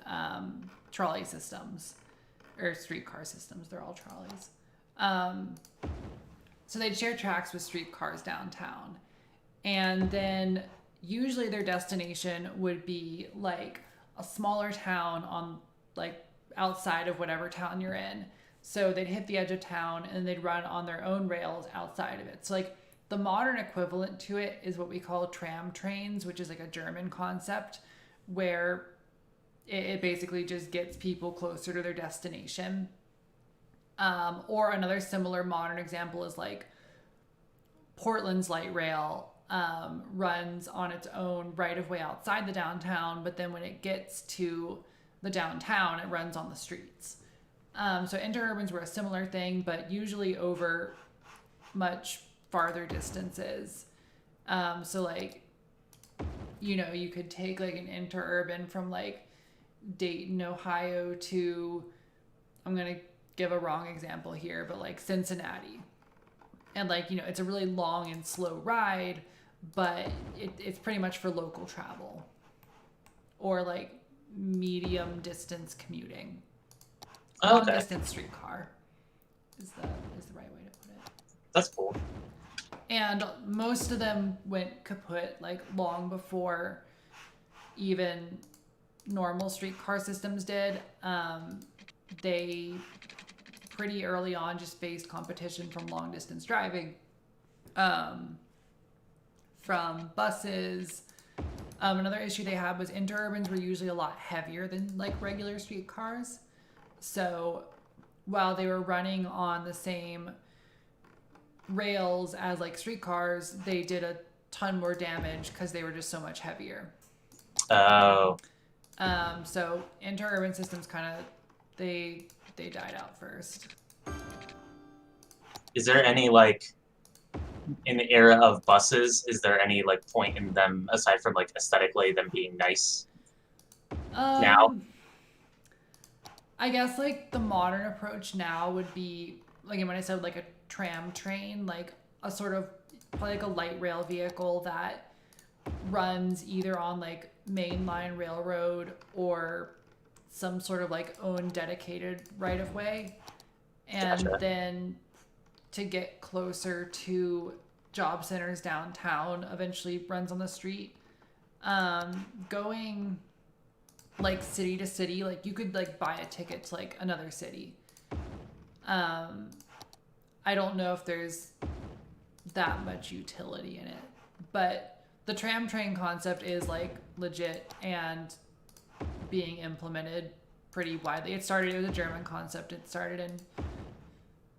trolley systems or streetcar systems. They're all trolleys. So they'd share tracks with streetcars downtown, and then usually their destination would be like a smaller town on like outside of whatever town you're in. So they'd hit the edge of town and they'd run on their own rails outside of it. So like the modern equivalent to it is what we call tram trains, which is like a German concept where it basically just gets people closer to their destination. Or another similar modern example is like Portland's light rail runs on its own right of way outside the downtown, but then when it gets to the downtown, it runs on the streets. So interurbans were a similar thing, but usually over much farther distances. So like, you know, you could take like an interurban from like Dayton, Ohio to, I'm going to give a wrong example here, but like Cincinnati. And like, you know, it's a really long and slow ride, but it's pretty much for local travel or like medium distance commuting. Oh, Long okay. distance streetcar is the right way to put it. That's cool. And most of them went kaput like long before even normal streetcar systems did. They pretty early on just faced competition from long distance driving, from buses. Another issue they had was interurbans were usually a lot heavier than like regular streetcars. So while they were running on the same rails as like streetcars, they did a ton more damage because they were just so much heavier. Oh. So interurban systems kind of they died out first. Is there any like in the era of buses? Is there any like point in them aside from like aesthetically them being nice? Now? I guess like the modern approach now would be like when I said like a tram train, like a sort of probably like a light rail vehicle that runs either on like mainline railroad or some sort of like own dedicated right of way. And Gotcha. then to get closer to job centers downtown, eventually runs on the street. Going like city to city, like you could like buy a ticket to like another city. I don't know if there's that much utility in it, but the tram train concept is like legit and being implemented pretty widely. It was a German concept. It started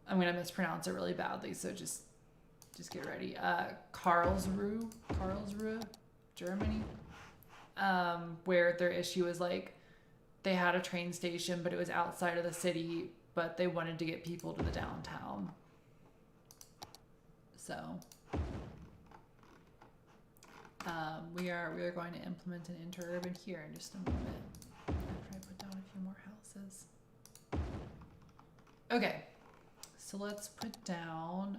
in I'm gonna mispronounce it really badly, so just get ready. Karlsruhe, Germany, where their issue is like they had a train station, but it was outside of the city, but they wanted to get people to the downtown. So we are going to implement an interurban here in just a moment after I put down a few more houses. Okay, so let's put down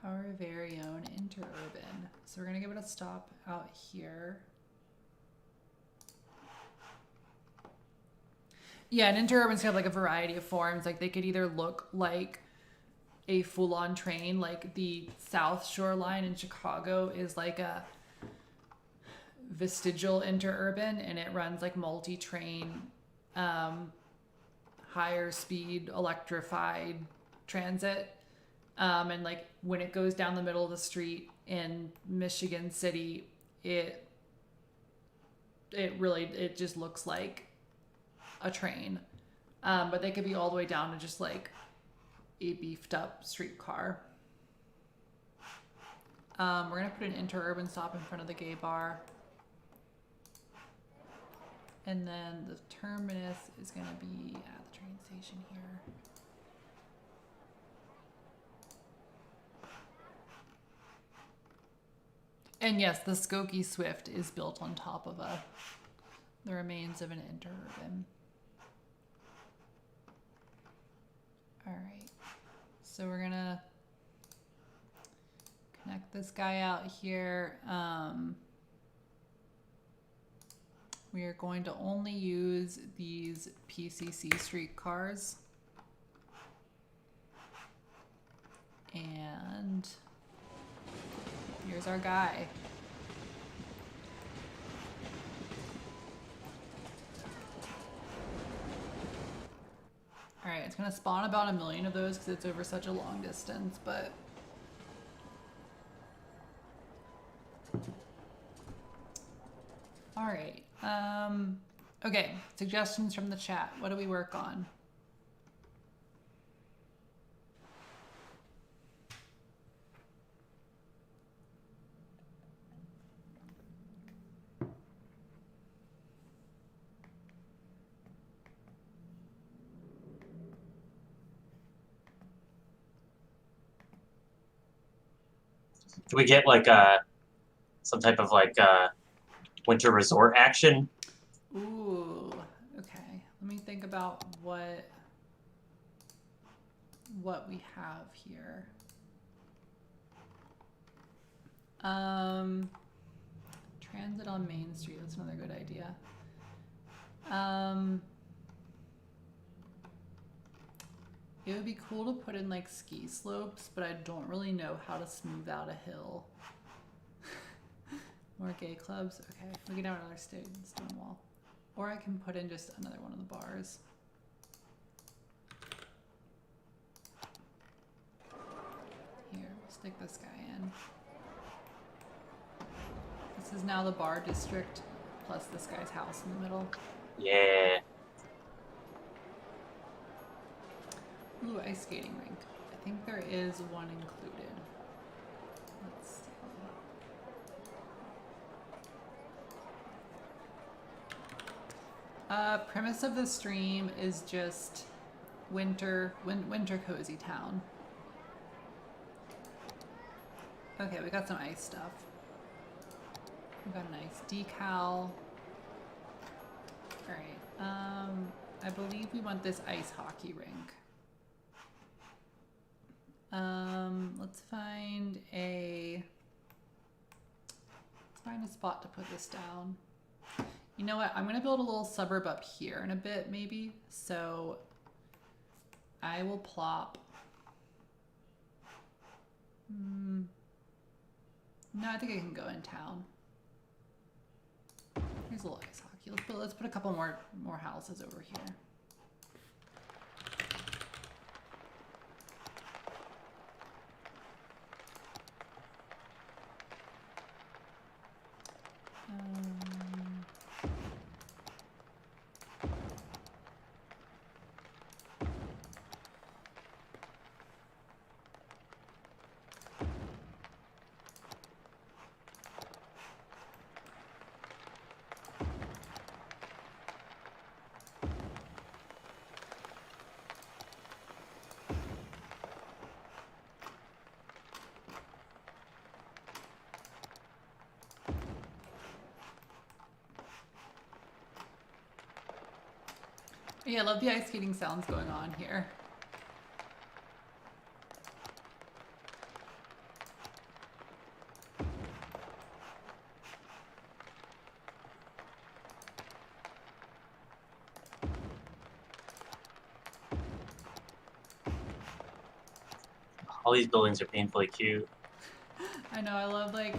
our very own interurban. So we're gonna give it a stop out here. Yeah, an interurban's got like a variety of forms. Like they could either look like a full-on train, like the South Shore line in Chicago is like a vestigial interurban, and it runs like multi-train, higher speed electrified transit. And like when it goes down the middle of the street in Michigan City, it just looks like a train. But they could be all the way down to just like a beefed up streetcar. We're gonna put an interurban stop in front of the gay bar. And then the terminus is gonna be at the train station here. And yes, the Skokie Swift is built on top of the remains of an interurban. All right, so we're gonna connect this guy out here. We are going to only use these PCC streetcars. And here's our guy. All right, it's gonna spawn about 1 million of those because it's over such a long distance, but all right. Okay, suggestions from the chat. What do we work on? Do we get like some type of like winter resort action? Ooh, okay. Let me think about what we have here. Transit on Main Street, that's another good idea. It would be cool to put in like ski slopes, but I don't really know how to smooth out a hill. More gay clubs. Okay, we can have another stone wall. Or I can put in just another one of the bars. Here, we'll stick this guy in. This is now the bar district, plus this guy's house in the middle. Yeah. Ooh, ice skating rink. I think there is one included. Let's see. Premise of the stream is just winter cozy town. Okay, we got some ice stuff. We got a nice decal. All right. I believe we want this ice hockey rink. Let's find a spot to put this down. You know what? I'm going to build a little suburb up here in a bit, maybe. So I will plop. No, I think I can go in town. Here's a little ice hockey. Let's put a couple more houses over here. Yeah, I love the ice skating sounds going on here. All these buildings are painfully cute. I know, I love like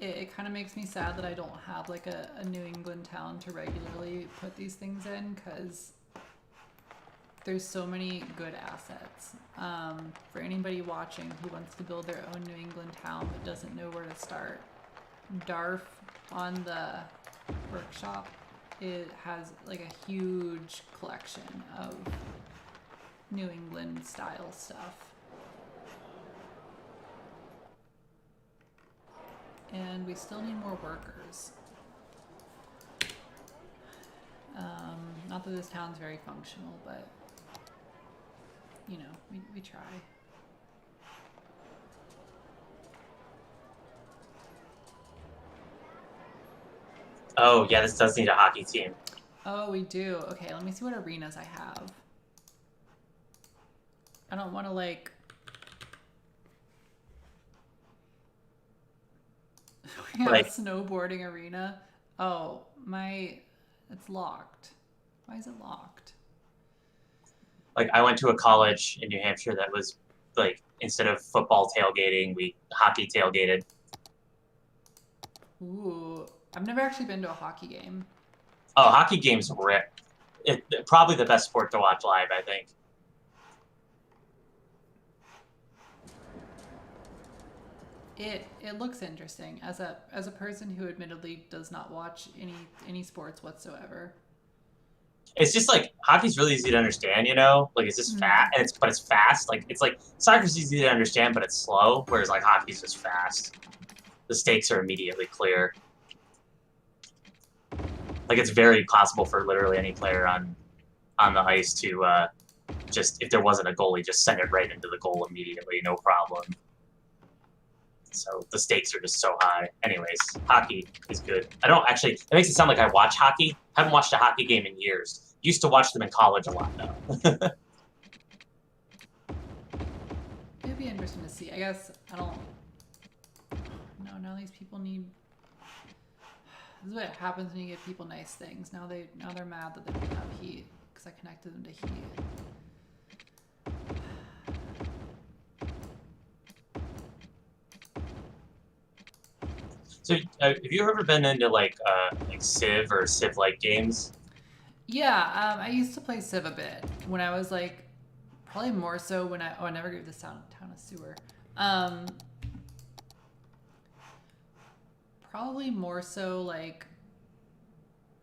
it kind of makes me sad that I don't have like a New England town to regularly put these things in, because there's so many good assets. For anybody watching who wants to build their own New England town but doesn't know where to start, DARF on the workshop, it has like a huge collection of New England style stuff. And we still need more workers. Not that this town's very functional, but you know, we try. Oh yeah, this does need a hockey team. Oh, we do. Okay, let me see what arenas I have. I don't want to like... We have a snowboarding arena. Oh, it's locked. Why is it locked? Like, I went to a college in New Hampshire that was like, instead of football tailgating, we hockey tailgated. Ooh, I've never actually been to a hockey game. Oh, hockey games rip. Probably the best sport to watch live, I think. It looks interesting as a person who admittedly does not watch any sports whatsoever. It's just like, hockey's really easy to understand, you know? Like, it's just fast, and it's fast. Like, it's like, soccer's easy to understand, but it's slow, whereas like hockey's just fast. The stakes are immediately clear. Like, it's very possible for literally any player on the ice to just, if there wasn't a goalie, just send it right into the goal immediately, no problem. So the stakes are just so high. Anyways, hockey is good. I don't actually, it makes it sound like I watch hockey. I haven't watched a hockey game in years. Used to watch them in college a lot, though. It'd be interesting to see. I guess I don't... No, now these people need... This is what happens when you give people nice things. Now they're mad that they don't have heat because I connected them to heat. So, have you ever been into like Civ or Civ-like games? Yeah, I used to play Civ a bit when I was like, probably more so when I never gave this town a sewer. Probably more so like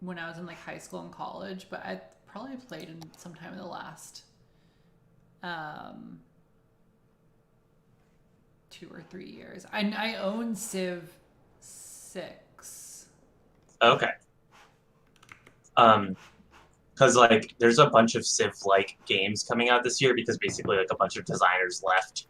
when I was in like high school and college, but I probably played in sometime in the last 2 or 3 years. I own Civ 6. Okay. Because like there's a bunch of Civ-like games coming out this year because basically like a bunch of designers left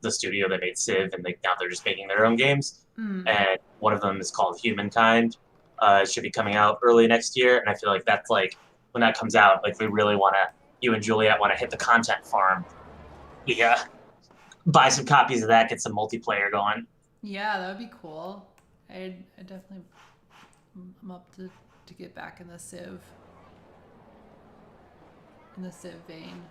the studio that made Civ, and now they're just making their own games. And one of them is called Humankind. It should be coming out early next year, and I feel like that's like when that comes out, like we really want to, you and Juliet want to hit the content farm. Yeah, buy some copies of that, get some multiplayer going. Yeah, that would be cool. I definitely, I'm up to get back in the Civ vein.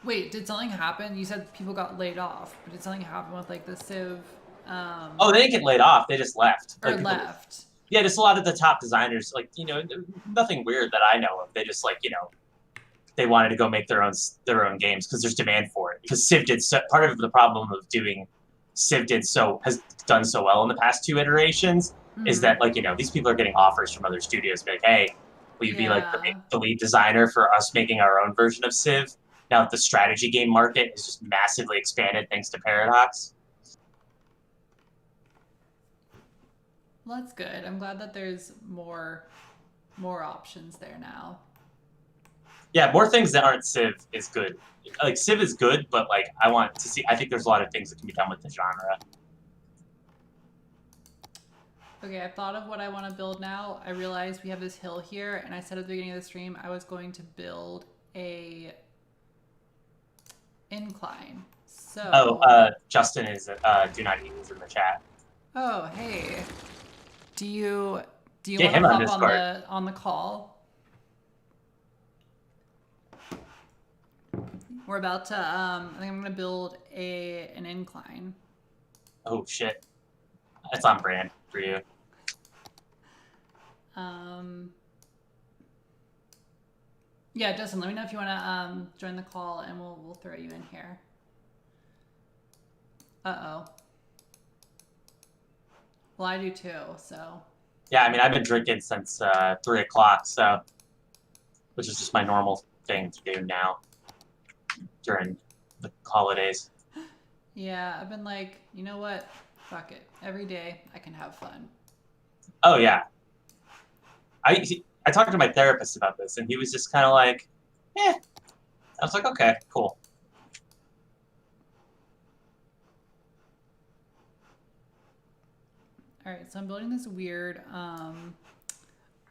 Wait, did something happen? You said people got laid off, but did something happen with like the Civ? Oh, they didn't get laid off. They just left. Or like, left. Yeah, just a lot of the top designers, like, you know, nothing weird that I know of. They just like, you know, they wanted to go make their own games because there's demand for it. Because Civ did part of the problem of doing Civ has done so well in the past 2 iterations is that, like, you know, these people are getting offers from other studios, be like, hey, will you be like the lead designer for us making our own version of Civ? Now that the strategy game market is just massively expanded thanks to Paradox. Well, that's good. I'm glad that there's more options there now. Yeah, more things that aren't Civ is good. Like, Civ is good, but like I think there's a lot of things that can be done with the genre. Okay, I thought of what I want to build now. I realized we have this hill here, and I said at the beginning of the stream I was going to build a incline. Oh, So, Justin is do not eat is in the chat. oh hey, do you Get want to him on hop Discord. on the call? We're about to I think I'm gonna build an incline. Oh shit, that's on brand for you. Yeah, Justin, let me know if you want to join the call, and we'll throw you in here. Uh-oh. Well, I do too, so. Yeah, I mean, I've been drinking since 3 o'clock, so which is just my normal thing to do now during the holidays. Yeah, I've been like, you know what? Fuck it. Every day I can have fun. Oh yeah, I talked to my therapist about this, and he was just kind of like, "Eh." I was like, "Okay, cool." All right, so I'm building this weird.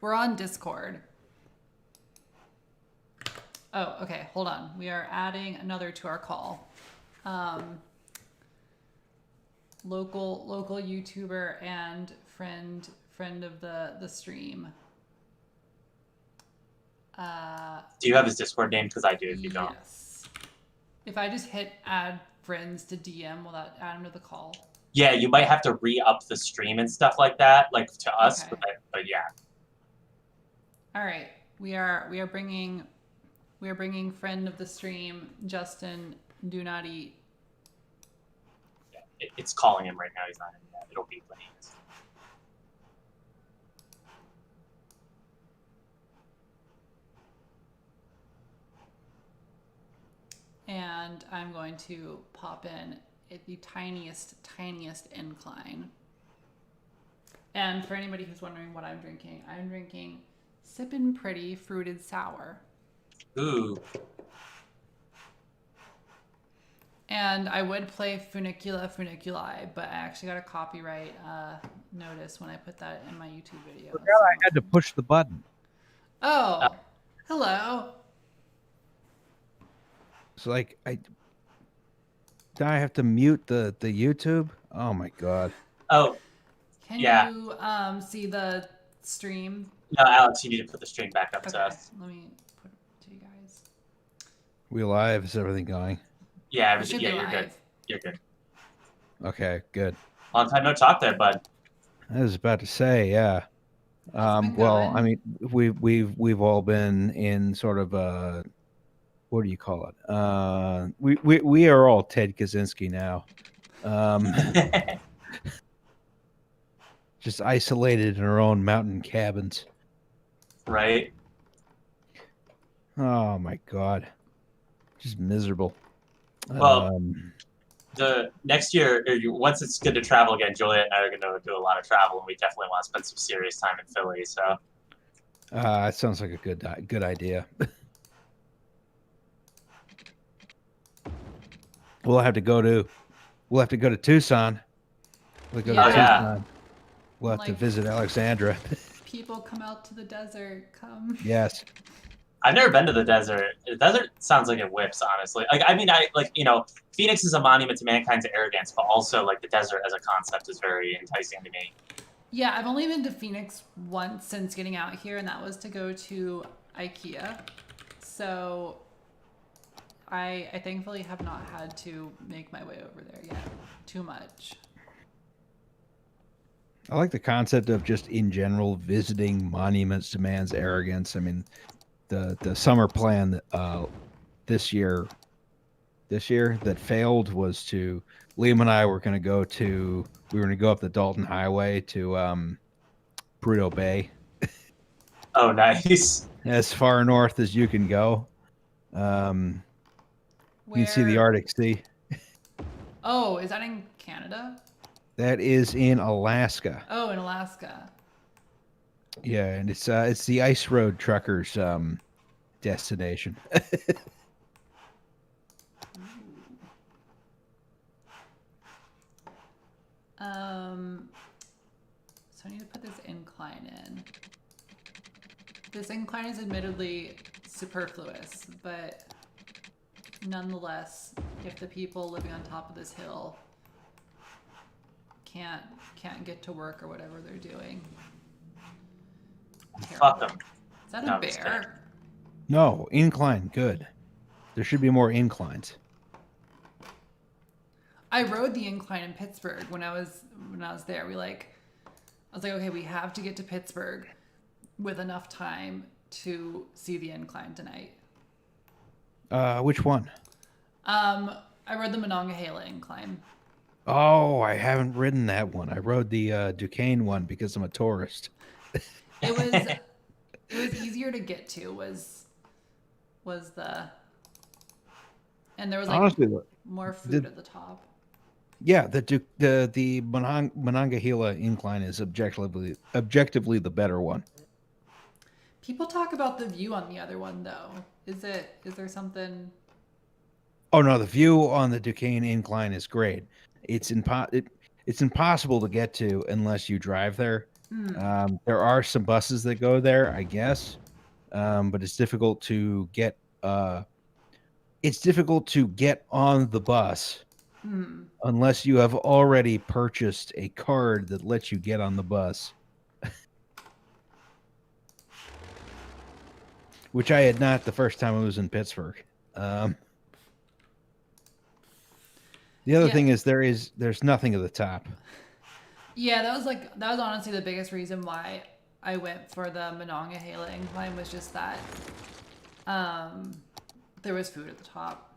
We're on Discord. Oh, okay. Hold on. We are adding another to our call. Local YouTuber and friend of the stream. Do you have his Discord name? Because I do. If you don't, Yes. If I just hit add friends to DM, will that add him to the call? yeah, you might have to re-up the stream and stuff like that, like to us. Okay. But yeah. All right. We are bringing friend of the stream Justin Do Not Eat. It's calling him right now. He's not in yet. It'll be when he is. And I'm going to pop in at the tiniest incline. And for anybody who's wondering what I'm drinking Sippin' Pretty Fruited Sour. Ooh. And I would play Funicula Funiculi, but I actually got a copyright notice when I put that in my YouTube video. Forgot I had to push the button. Oh, hello. It's like do I have to mute the YouTube? Oh my god. Oh. Can Yeah. you see the stream? No, Alex, you need to put the stream back up to us. Let me put it to you guys. We live? Is everything going? Yeah, It should yeah, be you're live. good. You're good. Okay, good. Long time no talk there, bud. I was about to say, yeah. How's it been Well, going? I mean, we've all been in sort of a, what do you call it? We are all Ted Kaczynski now. Just isolated in our own mountain cabins. Right. Oh my god. Just miserable. Well, the next year, once it's good to travel again, Juliet and I are going to do a lot of travel, and we definitely want to spend some serious time in Philly. So, it sounds like a good idea. We'll have to go to Tucson. We'll go to Tucson. We'll have to visit Alexandra. People come out to the desert. Come. Yes. I've never been to the desert. The desert sounds like it whips, honestly. Like, I mean, Phoenix is a monument to mankind's arrogance, but also like the desert as a concept is very enticing to me. Yeah, I've only been to Phoenix once since getting out here, and that was to go to IKEA. So I thankfully have not had to make my way over there yet too much. I like the concept of just in general visiting monuments to man's arrogance. I mean, the summer plan this year that failed was to Liam and I were going to go up the Dalton Highway to Prudhoe Bay. Oh, nice. As far north as you can go. You can see the Arctic Sea. Oh, is that in Canada? That is in Alaska. Oh, in Alaska. Yeah, and it's the Ice Road Truckers destination. So I need to put this incline in. This incline is admittedly superfluous, but nonetheless, if the people living on top of this hill can't get to work or whatever they're doing. Fuck them. Is that No, a I'm just kidding. bear? No, incline, good. There should be more inclines. I rode the incline in Pittsburgh when I was there. I was like, okay, we have to get to Pittsburgh with enough time to see the incline tonight. Which one? I rode the Monongahela incline. Oh, I haven't ridden that one. I rode the Duquesne one because I'm a tourist. It was easier to get to. Was the and there was like Honestly, more food at the top. yeah, the Monongahela incline is objectively the better one. People talk about the view on the other one though. Is there something? Oh no, the view on the Duquesne incline is great. It's impossible to get to unless you drive there. There are some buses that go there, I guess, but it's difficult to get. It's difficult to get on the bus unless you have already purchased a card that lets you get on the bus, which I had not the first time I was in Pittsburgh. The other thing is there's nothing at the top. Yeah, that was honestly the biggest reason why I went for the Monongahela incline was just that there was food at the top.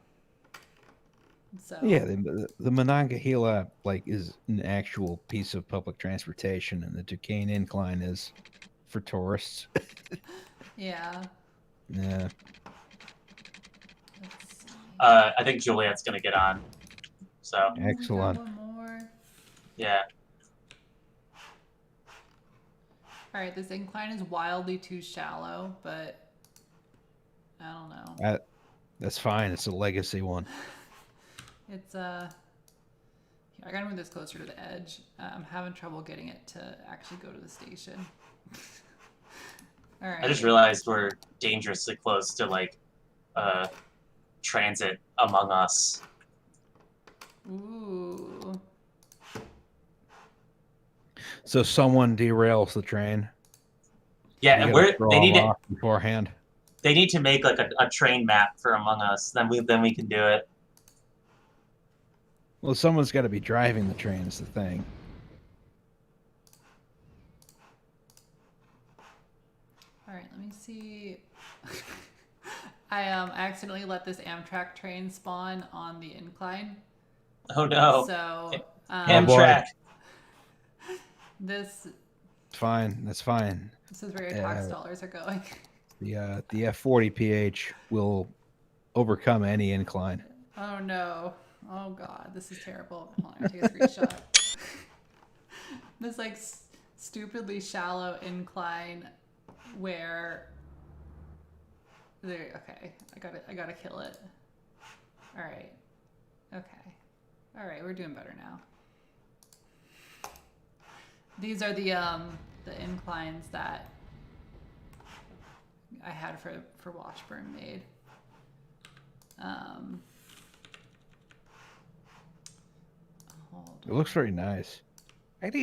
So Yeah, the Monongahela is an actual piece of public transportation, and the Duquesne incline is for tourists. yeah. Yeah. I think Juliet's gonna get on. So Excellent. One more. yeah. All right, this incline is wildly too shallow, but I don't know. That's fine. It's a legacy one. It's I gotta move this closer to the edge. I'm having trouble getting it to actually go to the station. All right. I just realized we're dangerously close to transit among us. Ooh. So someone derails the train. Yeah, You and gotta they need draw to off beforehand. they need to make like a train map for Among Us. Then we can do it. Well, someone's got to be driving the train. Is the thing. All right, let me see. I accidentally let this Amtrak train spawn on the incline. Oh no! So Amtrak. This. Fine. That's fine. This is where your tax dollars are going. The F40 PH will overcome any incline. Oh no! Oh god, this is terrible. Hold on, I take a screenshot. This stupidly shallow incline where there. Okay, I gotta kill it. All right. Okay. All right, we're doing better now. These are the inclines that I had for Washburn made. It looks very nice. I have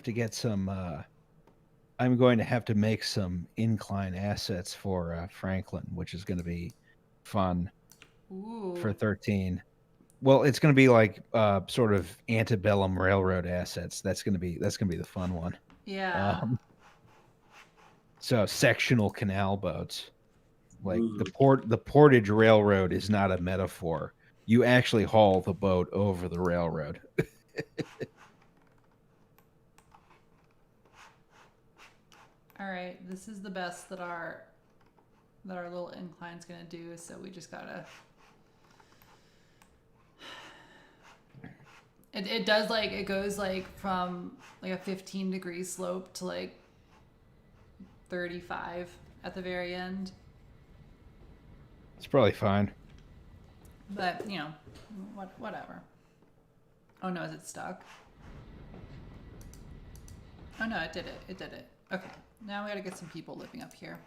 to get some. I'm going to have to make some incline assets for Franklin, which is going to be fun. Ooh. For 13. Well, it's going to be like sort of antebellum railroad assets. That's going to be the fun one. Yeah. So sectional canal boats, like Ooh. the portage railroad is not a metaphor. You actually haul the boat over the railroad. All right, this is the best that our little incline's gonna do. So we just gotta. It does it goes from a 15-degree slope to 35 at the very end. It's probably fine. But whatever. Oh no, is it stuck? Oh no, it did it. It did it. Okay, now we gotta get some people living up here.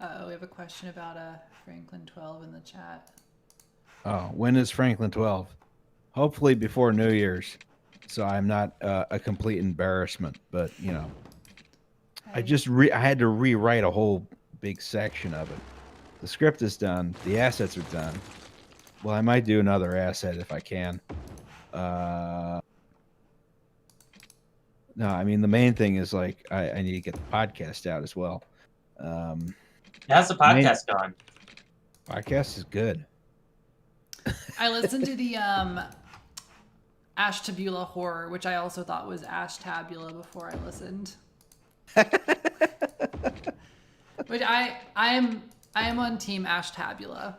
We have a question about Franklin 12 in the chat. Oh, when is Franklin 12? Hopefully before New Year's, so I'm not a complete embarrassment. But you know, I had to rewrite a whole big section of it. The script is done. The assets are done. Well, I might do another asset if I can. No, I mean the main thing is like I need to get the podcast out as well. How's the podcast going? Podcast is good. I listened to the Ashtabula horror, which I also thought was Ashtabula before I listened. Which I am on team Ashtabula.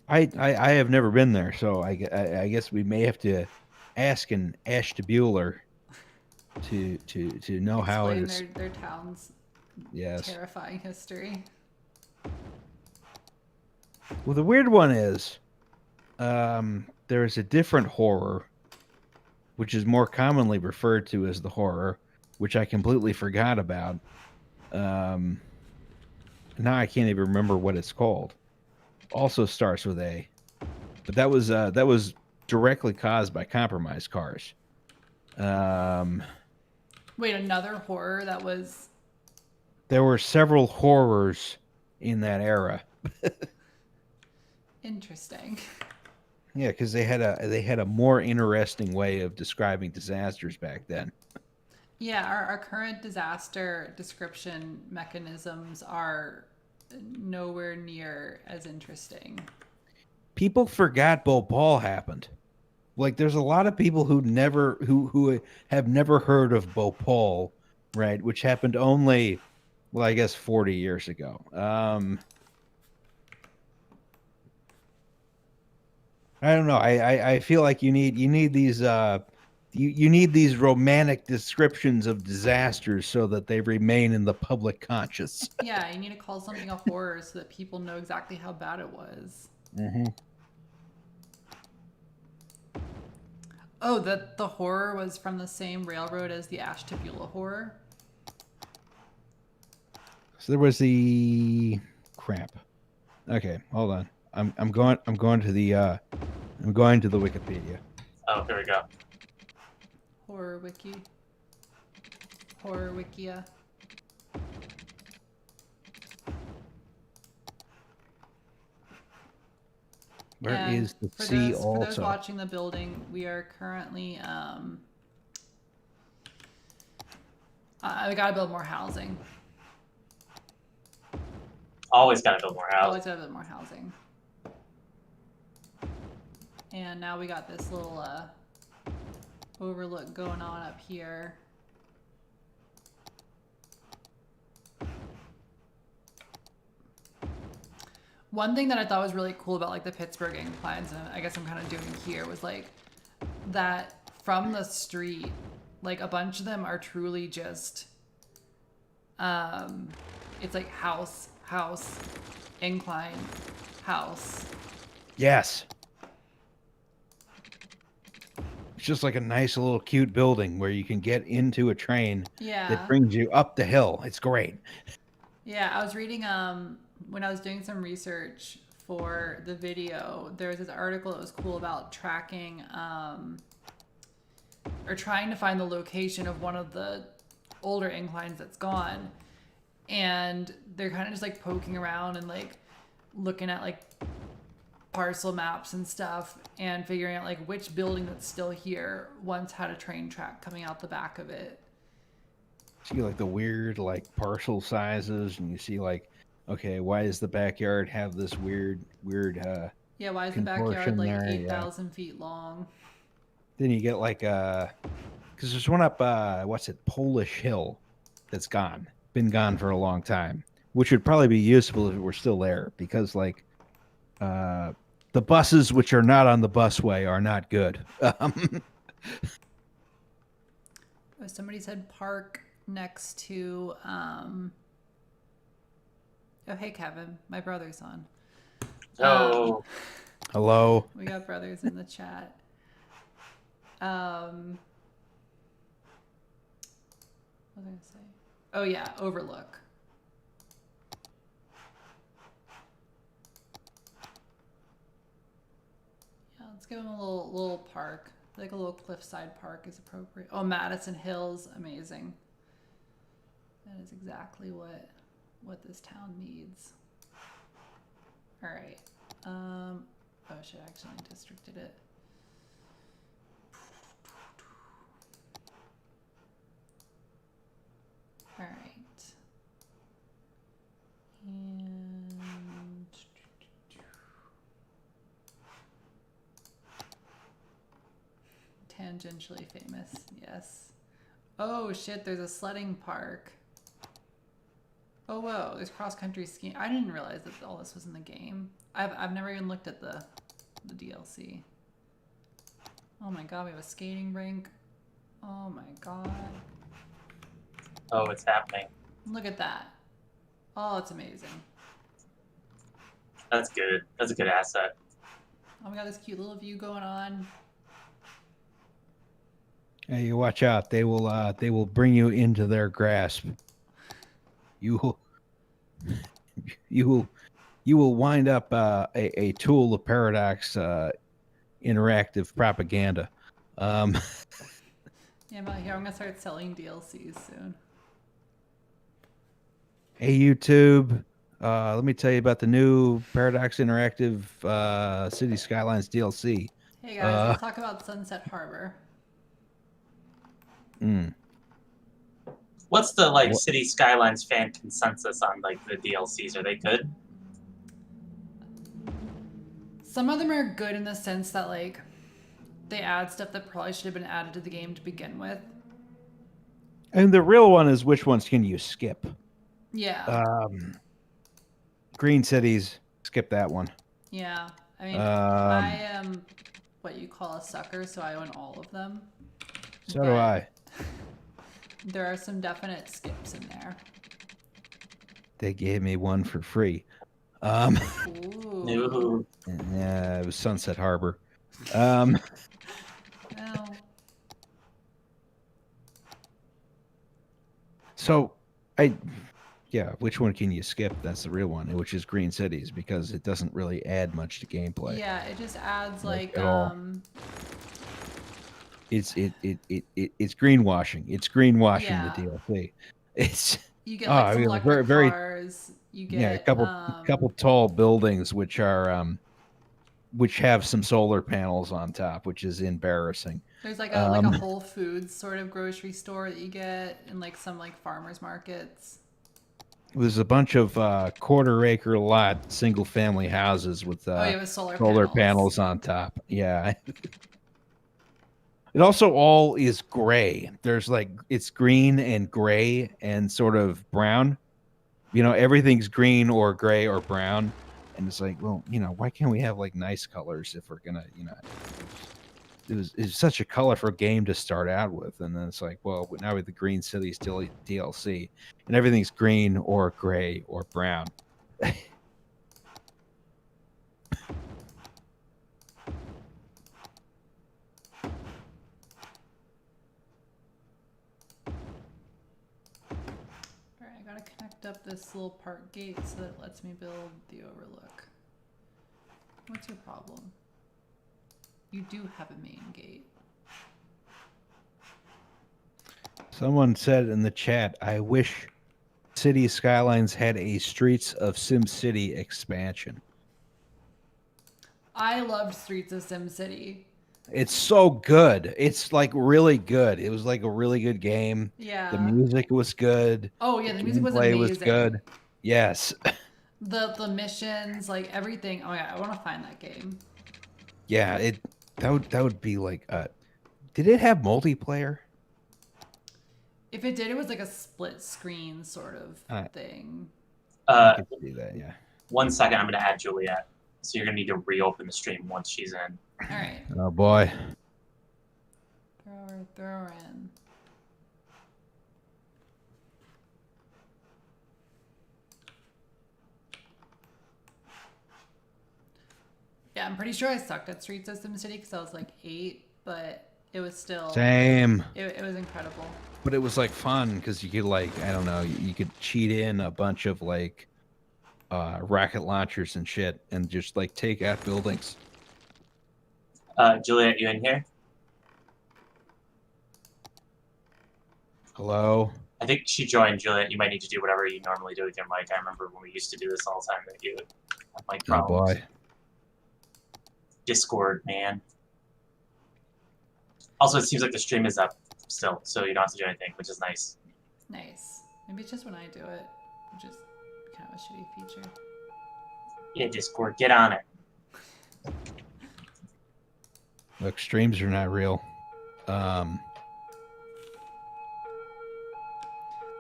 I have never been there, so I guess we may have to ask an Ashtabula to know how it is. Their town's terrifying history. Well, the weird one is, there is a different horror, which is more commonly referred to as the horror, which I completely forgot about. Now I can't even remember what it's called. Also starts with A, but that was directly caused by compromised cars. Wait, another horror that was. There were several horrors in that era. Interesting. Yeah, because they had a more interesting way of describing disasters back then. Yeah, our current disaster description mechanisms are nowhere near as interesting. People forgot Bhopal happened. Like, there's a lot of people who have never heard of Bhopal, right? Which happened only, well, I guess 40 years ago. I don't know. I feel like you need these you need these romantic descriptions of disasters so that they remain in the public conscious. Yeah, you need to call something a horror so that people know exactly how bad it was. Mm-hmm. Oh, the horror was from the same railroad as the Ashtabula horror? So there was the crap. Okay, hold on. I'm going to the Wikipedia. Oh, here we go. Horror wiki. Horror wikia. Where is the C also? For those watching the building, we are currently we gotta build more housing. Always gotta build more housing. Always gotta build more housing. And now we got this little overlook going on up here. One thing that I thought was really cool about like the Pittsburgh inclines, and I guess I'm kind of doing here, was like that from the street, like a bunch of them are truly just it's like house, incline, house. Yes. It's just like a nice little cute building where you can get into a train that brings you up the hill. It's great. Yeah, I was reading when I was doing some research for the video, there was this article that was cool about tracking or trying to find the location of one of the older inclines that's gone. And they're kind of just like poking around and like looking at like parcel maps and stuff and figuring out like which building that's still here once had a train track coming out the back of it. See like the weird like parcel sizes, and you see like, okay, why does the backyard have this weird yeah, why is the backyard like there? 8,000 feet long? Then you get like because there's one up Polish Hill that's been gone for a long time, which would probably be useful if it were still there, because like the buses which are not on the busway are not good. Somebody said park next to oh hey Kevin, my brother's on. Hello. We got brothers in the chat. What was I gonna say? Oh yeah, Overlook. Yeah, let's give him a little park. Like a little cliffside park is appropriate. Oh, Madison Hills, amazing. That is exactly what this town needs. All right. Oh shit, I accidentally districted it. All right. And tangentially famous, yes. Oh shit, there's a sledding park. Oh whoa, there's cross-country skiing. I didn't realize that all this was in the game. I've never even looked at the DLC. Oh my god, we have a skating rink. Oh my god. Oh, it's happening. Look at that. Oh, it's amazing. That's good. That's a good asset. Oh, we got this cute little view going on. Hey, you watch out. They will bring you into their grasp. You will wind up a tool of Paradox interactive propaganda. Yeah, but here I'm gonna start selling DLCs soon. Hey, YouTube. Let me tell you about the new Paradox Interactive City Skylines DLC. Hey guys, let's talk about Sunset Harbor. What's the like City Skylines fan consensus on like the DLCs? Are they good? Some of them are good in the sense that like they add stuff that probably should have been added to the game to begin with. And the real one is which ones can you skip? Yeah. Green Cities, skip that one. Yeah. I mean, I am what you call a sucker, so I own all of them. So do I. There are some definite skips in there. They gave me one for free. Ooh. Yeah, it was Sunset Harbor. Well, So, which one can you skip? That's the real one, which is Green Cities, because it doesn't really add much to gameplay. yeah, it just adds like at all. It's greenwashing. It's greenwashing the DLC. It's you get like some electric cars. You get a couple tall buildings which are which have some solar panels on top, which is embarrassing. There's like a Whole Foods sort of grocery store that you get, and like some like farmers markets. There's a bunch of quarter-acre lot single-family houses with with solar panels on top. Yeah. It also all is gray. There's like it's green and gray and sort of brown. You know, everything's green or gray or brown. And it's like, well, you know, why can't we have like nice colors if we're gonna, you know, it's such a colorful game to start out with, and then it's like, well, now with the Green Cities DLC, and everything's green or gray or brown. Connect up this little park gate so that it lets me build the overlook. What's your problem? You do have a main gate. Someone said in the chat, I wish City Skylines had a Streets of SimCity expansion. I loved Streets of SimCity. It's so good. It's like really good. It was like a really good game. Yeah. The music was good. Oh yeah, the music was amazing. Was good. Yes. The missions, like everything. Oh yeah, I want to find that game. Yeah, that would be like did it have multiplayer? If it did, it was like a split screen sort of thing. I could see that, yeah. 1 second, I'm gonna add Juliet. So you're gonna need to reopen the stream once she's in. All right. Oh boy. Throw her in. Yeah, I'm pretty sure I sucked at Streets of SimCity because I was like 8, but it was still same. It was incredible. But it was like fun because you could like, I don't know, you could cheat in a bunch of like rocket launchers and shit and just like take out buildings. Juliet, you in here? Hello? I think she joined. Juliet, you might need to do whatever you normally do with your mic. I remember when we used to do this all the time that you would have mic Oh problems. boy. Discord, man. Also, it seems like the stream is up still, so you don't have to do anything, which is nice. Nice. Maybe it's just when I do it, which is kind of a shitty feature. Yeah, Discord, get on it. Look, streams are not real.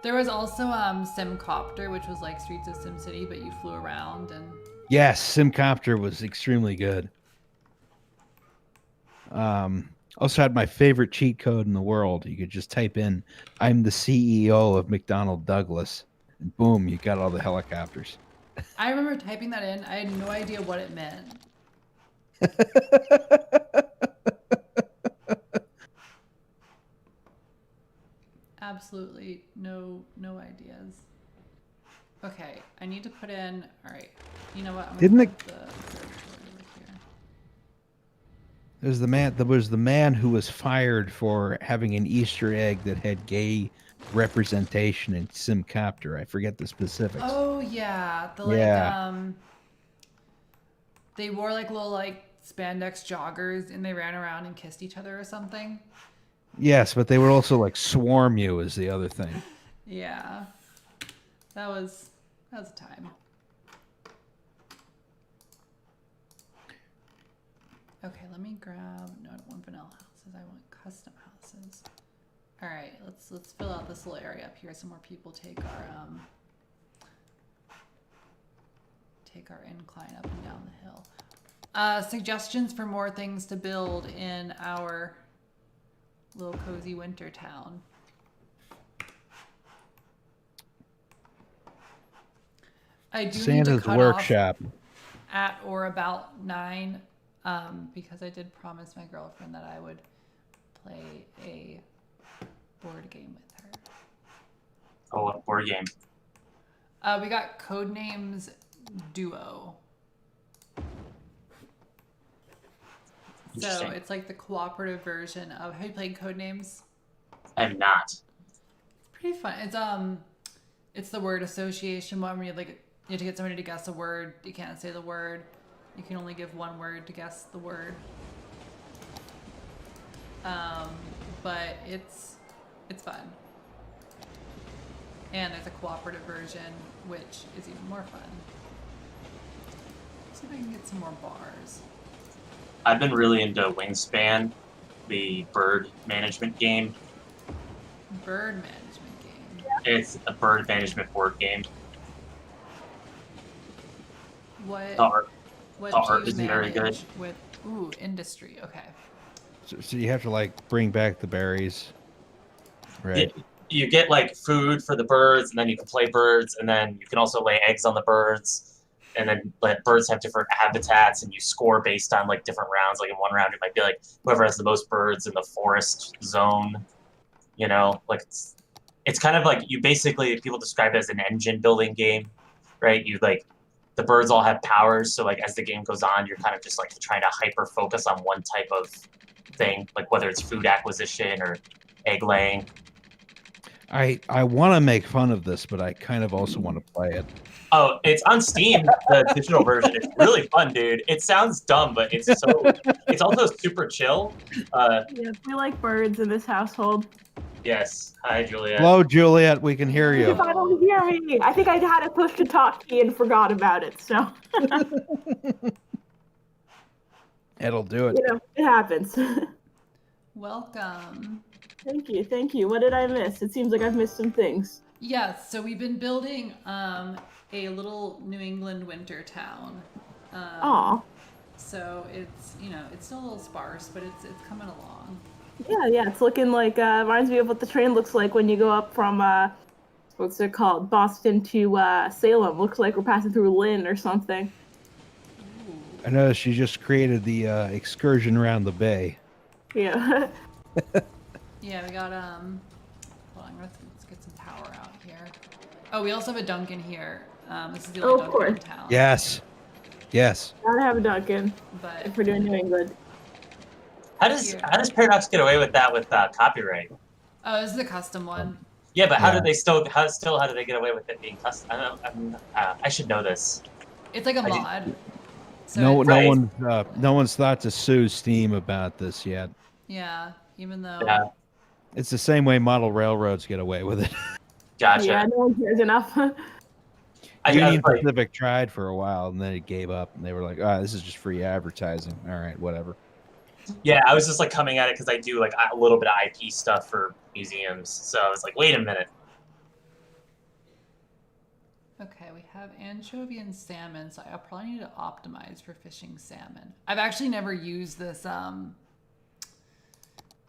There was also Simcopter, which was like Streets of SimCity, but you flew around and. Yes, Simcopter was extremely good. Also had my favorite cheat code in the world. You could just type in, "I'm the CEO of McDonnell Douglas," and boom, you got all the helicopters. I remember typing that in. I had no idea what it meant. Absolutely no ideas. Okay, I need to put in. All right, you know what? I'm Didn't gonna it- put the territory over here. There was the man who was fired for having an Easter egg that had gay representation in Simcopter. I forget the specifics. Oh yeah, Yeah. they wore like little like spandex joggers and they ran around and kissed each other or something. Yes, but they would also like swarm you is the other thing. Yeah, that was a time. Okay, let me grab. No, I don't want vanilla houses. I want custom houses. All right, let's fill out this little area up here so more people take our incline up and down the hill. Suggestions for more things to build in our little cozy winter town. I do need to Santa's cut workshop. off at or about 9, because I did promise my girlfriend that I would play a board game with her. Oh, what board game? We got Codenames Duo. So Interesting. it's like the cooperative version of. Have you played Codenames? I have not. It's pretty fun. It's the word association one where you have to get somebody to guess a word. You can't say the word. You can only give one word to guess the word. But it's fun. And there's a cooperative version, which is even more fun. See if I can get some more bars. I've been really into Wingspan, the bird management game. Bird management game. It's a bird management board game. What The art do isn't you very good. manage with industry? Okay. So you have to like bring back the berries, right? You get like food for the birds, and then you can play birds, and then you can also lay eggs on the birds, and then let birds have different habitats, and you score based on like different rounds. Like in one round, it might be like whoever has the most birds in the forest zone. You know, like it's kind of like you basically people describe it as an engine building game, right? You like the birds all have powers, so like as the game goes on, you're kind of just like trying to hyper focus on one type of thing, like whether it's food acquisition or egg laying. I want to make fun of this, but I kind of also want to play it. Oh, it's on Steam, the digital version. It's really fun, dude. It sounds dumb, but it's also super chill. Yes, we like birds in this household. Yes. Hi, Juliet. Hello, Juliet. We can hear You you. finally hear me. I think I had a push to talk key and forgot about it, so It'll do it. it happens. Welcome. Thank you. What did I miss? It seems like I've missed some things. Yes, so we've been building a little New England winter town. Aw. So it's it's still a little sparse, but it's coming along. Yeah, it's looking like reminds me of what the train looks like when you go up from what's it called, Boston to Salem. Looks like we're passing through Lynn or something. Ooh. I noticed you just created the excursion around the bay. Yeah. Yeah, we got Let's get some power out here. Oh, we also have a Dunkin' here. This is the Oh, only of Dunkin' in course. town. Yes. Yes. Gotta have a Dunkin' But if we're doing New England. How does here. Paradox get away with that with copyright? Oh, this is a custom one. Yeah, but how Yeah. do they how do they get away with it being custom? I should know this. It's like a I do- mod. So No, it's, Right. no one's thought to sue Steam about this yet. yeah, even though Yeah, It's the same way model railroads get away with it. gotcha. Yeah, no one cares enough. I Union was like, Pacific tried for a while, and then it gave up, and they were like, "Ah, this is just free advertising. All right, whatever." yeah, I was just like coming at it because I do like a little bit of IP stuff for museums. So I was like, wait a minute. okay, we have anchovy and salmon, so I'll probably need to optimize for fishing salmon. I've actually never used this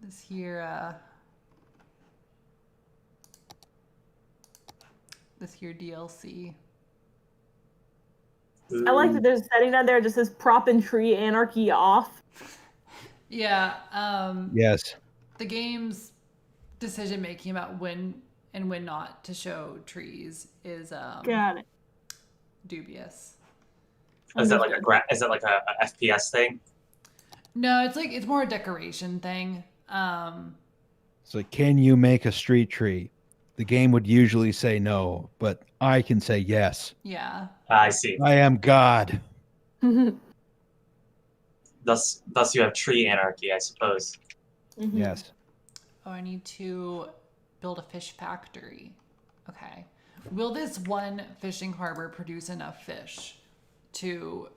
this here DLC. I like that there's a setting down there that just says prop and tree anarchy off. Yeah, Yes. the game's decision making about when and when not to show trees is Got it. dubious. Is that like a FPS thing? No, it's more a decoration thing. So, can you make a street tree? The game would usually say no, but I can say yes. Yeah. I see. I am God. Thus you have tree anarchy, I suppose. Mhm. Yes. Oh, I need to build a fish factory. Okay. Will this one fishing harbor produce enough fish to...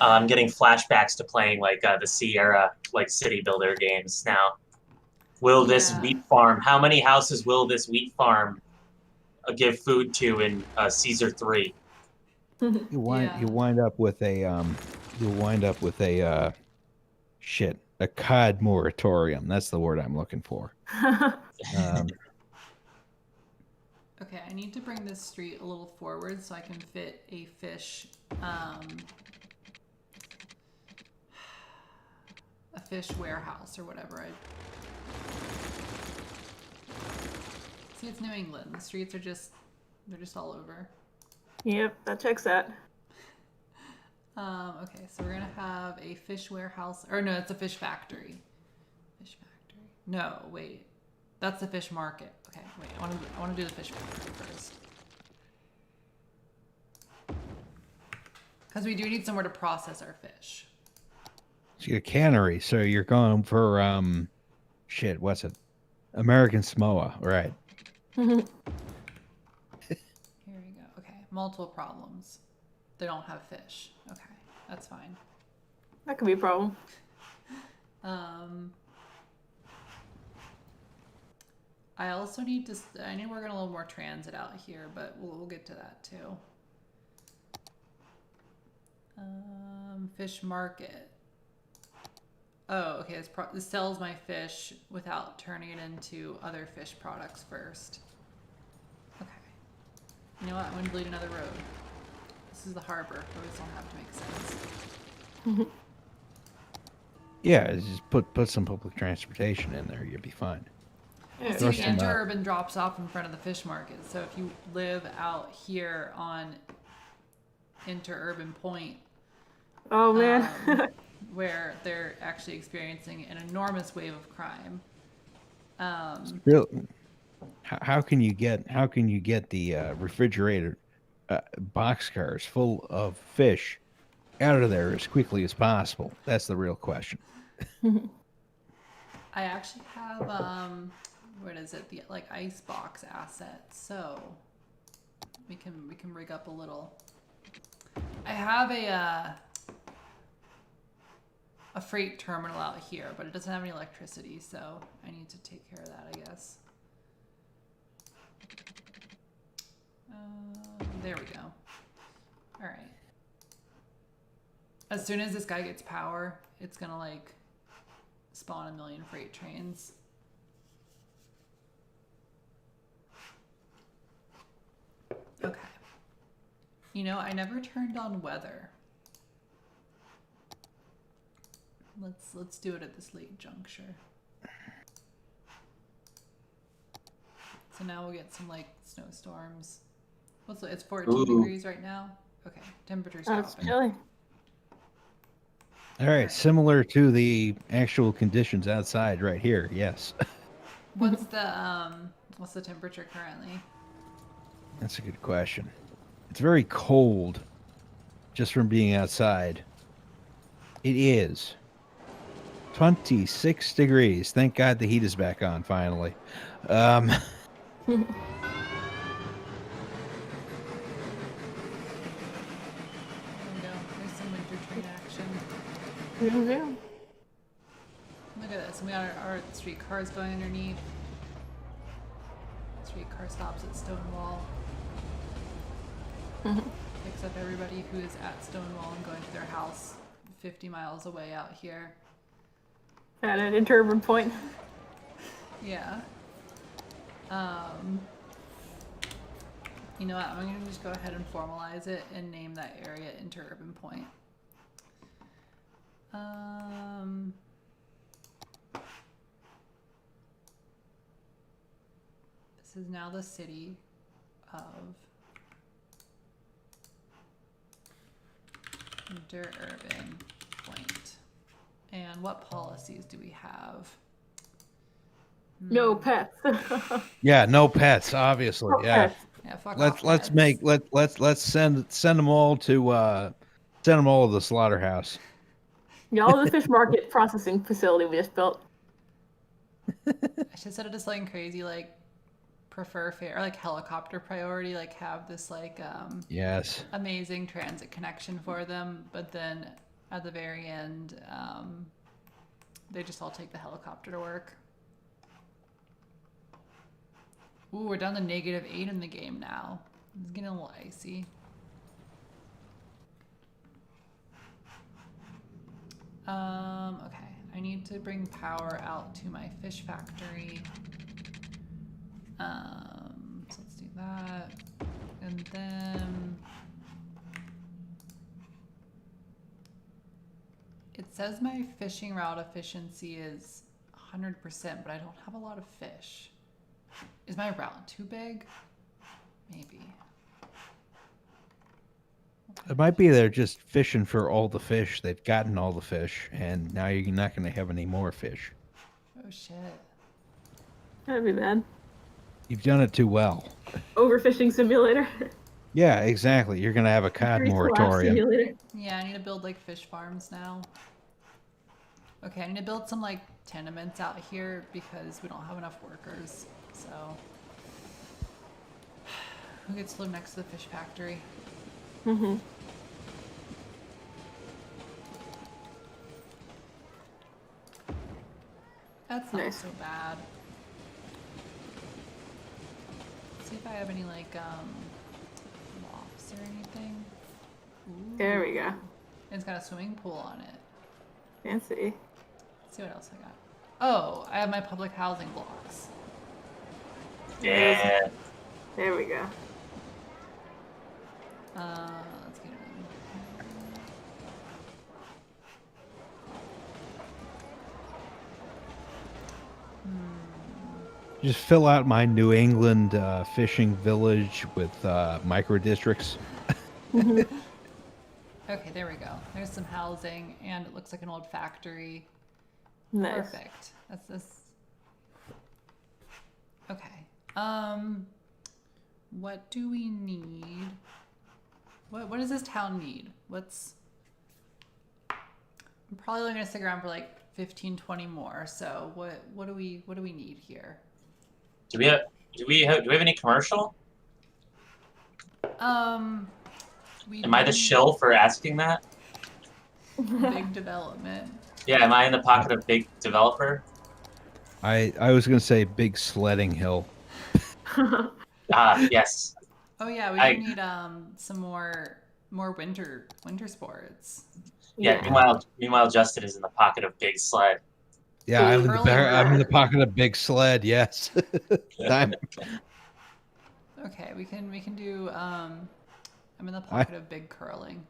I'm getting flashbacks to playing like the Sierra like city builder games now. Will this Yeah. wheat farm? How many houses will this wheat farm give food to in Caesar 3? You wind up with a a COD moratorium. That's the word I'm looking for. Okay, I need to bring this street a little forward so I can fit a fish warehouse or whatever. See, it's New England. The streets are they're just all over. Yep, that checks out. Okay, so we're gonna have a fish warehouse, or no, it's a fish factory. Fish factory. No, wait, that's the fish market. Okay, wait, I want to do the fish factory first, because we do need somewhere to process our fish. So your cannery. So you're going for what's it? American Samoa, right? Here we go. Okay, multiple problems. They don't have fish. Okay, that's fine. That could be a problem. I also need to. I need to work on a little more transit out here, but we'll get to that too. Fish market. Oh, okay. This sells my fish without turning it into other fish products first. Okay. You know what? I'm going to delete another road. This is the harbor. Roads don't have to make sense. Yeah, it's just put some public transportation in there. You'll be fine. Yeah, See, Rush them out. interurban drops off in front of the fish market. So if you live out here on interurban point, oh man. where they're actually experiencing an enormous wave of crime. Real, how can you get the refrigerator boxcars full of fish out of there as quickly as possible? That's the real question. I actually have what is it? The like ice box asset. So we can rig up a little. I have a freight terminal out here, but it doesn't have any electricity, so I need to take care of that, I guess. There we go. All right. As soon as this guy gets power, it's gonna like spawn a million freight trains. Okay. You know, I never turned on weather. Let's do it at this late juncture. So now we'll get some like snowstorms. It's 14 Ooh. degrees right now. Okay, temperature's That's dropping. chilly. All right, similar to the actual conditions outside right here. Yes. What's the temperature currently? That's a good question. It's very cold just from being outside. It is 26 degrees. Thank God the heat is back on finally. There we go. There's some winter train action. Yeah. Look at this. We got our streetcars going underneath. Streetcar stops at Stonewall. Picks up everybody who is at Stonewall and going to their house 50 miles away out here. At an interurban point. Yeah. You know what? I'm gonna just go ahead and formalize it and name that area interurban point. This is now the city of interurban point. And what policies do we have? No pets. Yeah, no pets, obviously. No Yeah. pets. Yeah, fuck Let's off, let's pets. make let's send them all to the slaughterhouse. Y'all the fish market processing facility we just built. I should instead of just like crazy like prefer fair or like helicopter priority, like have this like Yes. amazing transit connection for them, but then at the very end, they just all take the helicopter to work. Ooh, we're down to -8 in the game now. It's getting a little icy. Okay. I need to bring power out to my fish factory. So let's do that. And then it says my fishing route efficiency is 100%, but I don't have a lot of fish. Is my route too big? Maybe. It might be they're just fishing for all the fish. They've gotten all the fish, and now you're not going to have any more fish. Oh shit. That'd be bad. You've done it too well. Overfishing simulator. Yeah, exactly. You're going to have a cod Increased collapse moratorium. simulator. Yeah, I need to build like fish farms now. Okay, I need to build some like tenements out here because we don't have enough workers. So who gets to live next to the fish factory? Mm-hmm. That's not Nice. so bad. Let's see if I have any like lofts or anything. Ooh. There we go. It's got a swimming pool on it. Fancy. Let's see what else I got. Oh, I have my public housing blocks. Yeah. There we go. Let's get it in. Just fill out my New England fishing village with micro districts. Okay, there we go. There's some housing, and it looks like an old factory. Nice. Perfect. That's this. Okay. What do we need? What does this town need? I'm probably only gonna stick around for like 15, 20 more. So what do we need here? Do we have any commercial? We Am I the need shill for asking that? big development. Yeah, am I in the pocket of big developer? I was going to say big sledding hill. Ah, yes. Oh yeah, we I- do need some more winter sports. Yeah. Meanwhile, Justin is in the pocket of big sled. Yeah, I'm in the Curling I'm in the bar. pocket of big sled. Yes. I'm- Okay, we can do I'm in the pocket of big curling.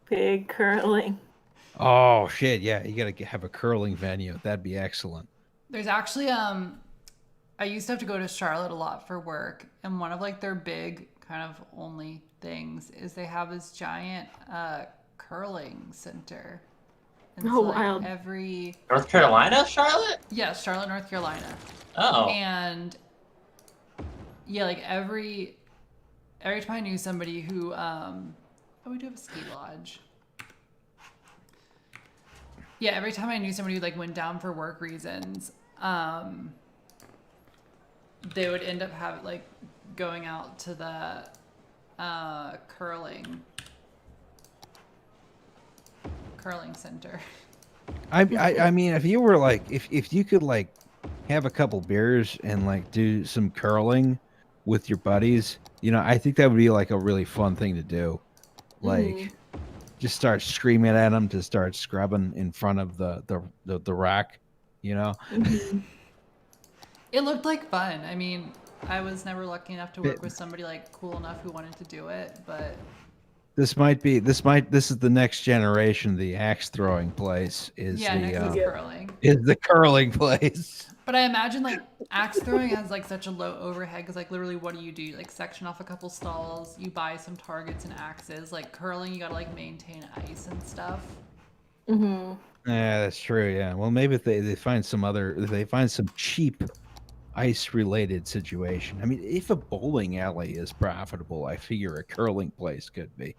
Big curling. oh shit! Yeah, you got to have a curling venue. That'd be excellent. There's actually I I used to have to go to Charlotte a lot for work, and one of like their big kind of only things is they have this giant curling center. And Oh, wild. every North Carolina, Charlotte? yeah, Charlotte, North Carolina. Oh. And yeah, like every time I knew somebody who we do have a ski lodge. Yeah, every time I knew somebody who like went down for work reasons, they would end up going out to the curling center. I mean, if you were like, if you could like have a couple beers and like do some curling with your buddies, you know, I think that would be like a really fun thing to do. Like, just start screaming at them to start scrubbing in front of the rack, you know. It looked like fun. I mean, I was never lucky enough to work with somebody like cool enough who wanted to do it, but this is the next generation. The axe throwing place is curling. Is the curling place. But I imagine like axe throwing has like such a low overhead because like literally what do? You like section off a couple stalls, you buy some targets and axes. Like curling, you gotta like maintain ice and stuff. Yeah, that's true. Yeah. Well, maybe if they find some cheap ice related situation. I mean, if a bowling alley is profitable, I figure a curling place could be.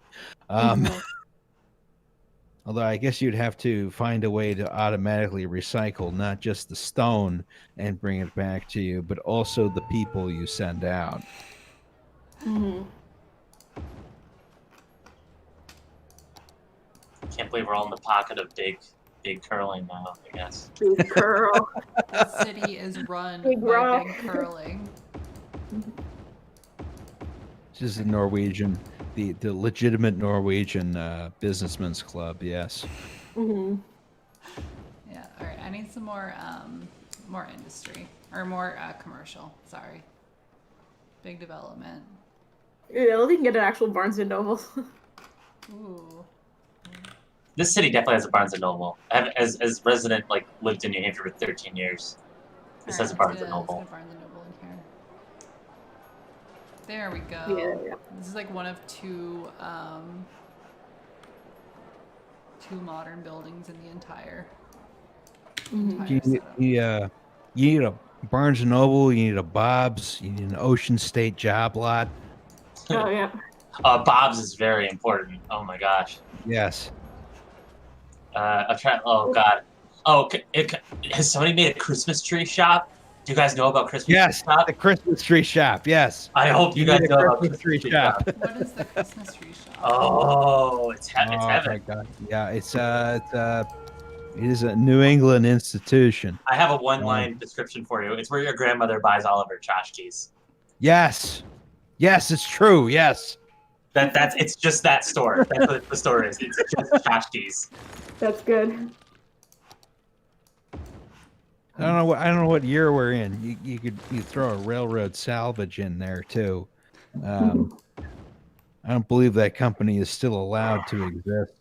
Although I guess you'd have to find a way to automatically recycle not just the stone and bring it back to you, but also the people you send out. Can't believe we're all in the pocket of big curling now, I guess. Big curl. The city is run Big by rock. big curling. This is the Norwegian, the legitimate Norwegian businessman's club. Yes. Yeah. All right. I need some more industry or more commercial. Sorry. Big development. Yeah, we can get an actual Barnes and Noble. Ooh. This city definitely has a Barnes and Noble. As resident, like lived in New Hampshire for 13 years. This has a Barnes and Noble. Let's get a Barnes and Noble in here. There we go. Yeah. This is like one of two modern buildings in the entire setup. You need a Barnes and Noble. You need a Bob's. You need an Ocean State job lot. Oh yeah. Bob's is very important. Oh my gosh. Yes. Oh god. Oh, has somebody made a Christmas tree shop? Do you guys know about Christmas tree shop? The Christmas tree shop. Yes. I hope you guys know about Christmas tree shop. What is the Christmas tree shop? Oh, it's heaven. My God. Yeah, it is a New England institution. I have a one-line description for you. It's where your grandmother buys all of her tchotchkes. Yes. Yes, it's true. Yes. It's just that store. That's what the store is. It's just tchotchkes. That's good. I don't know what year we're in. You throw a railroad salvage in there too. I don't believe that company is still allowed to exist.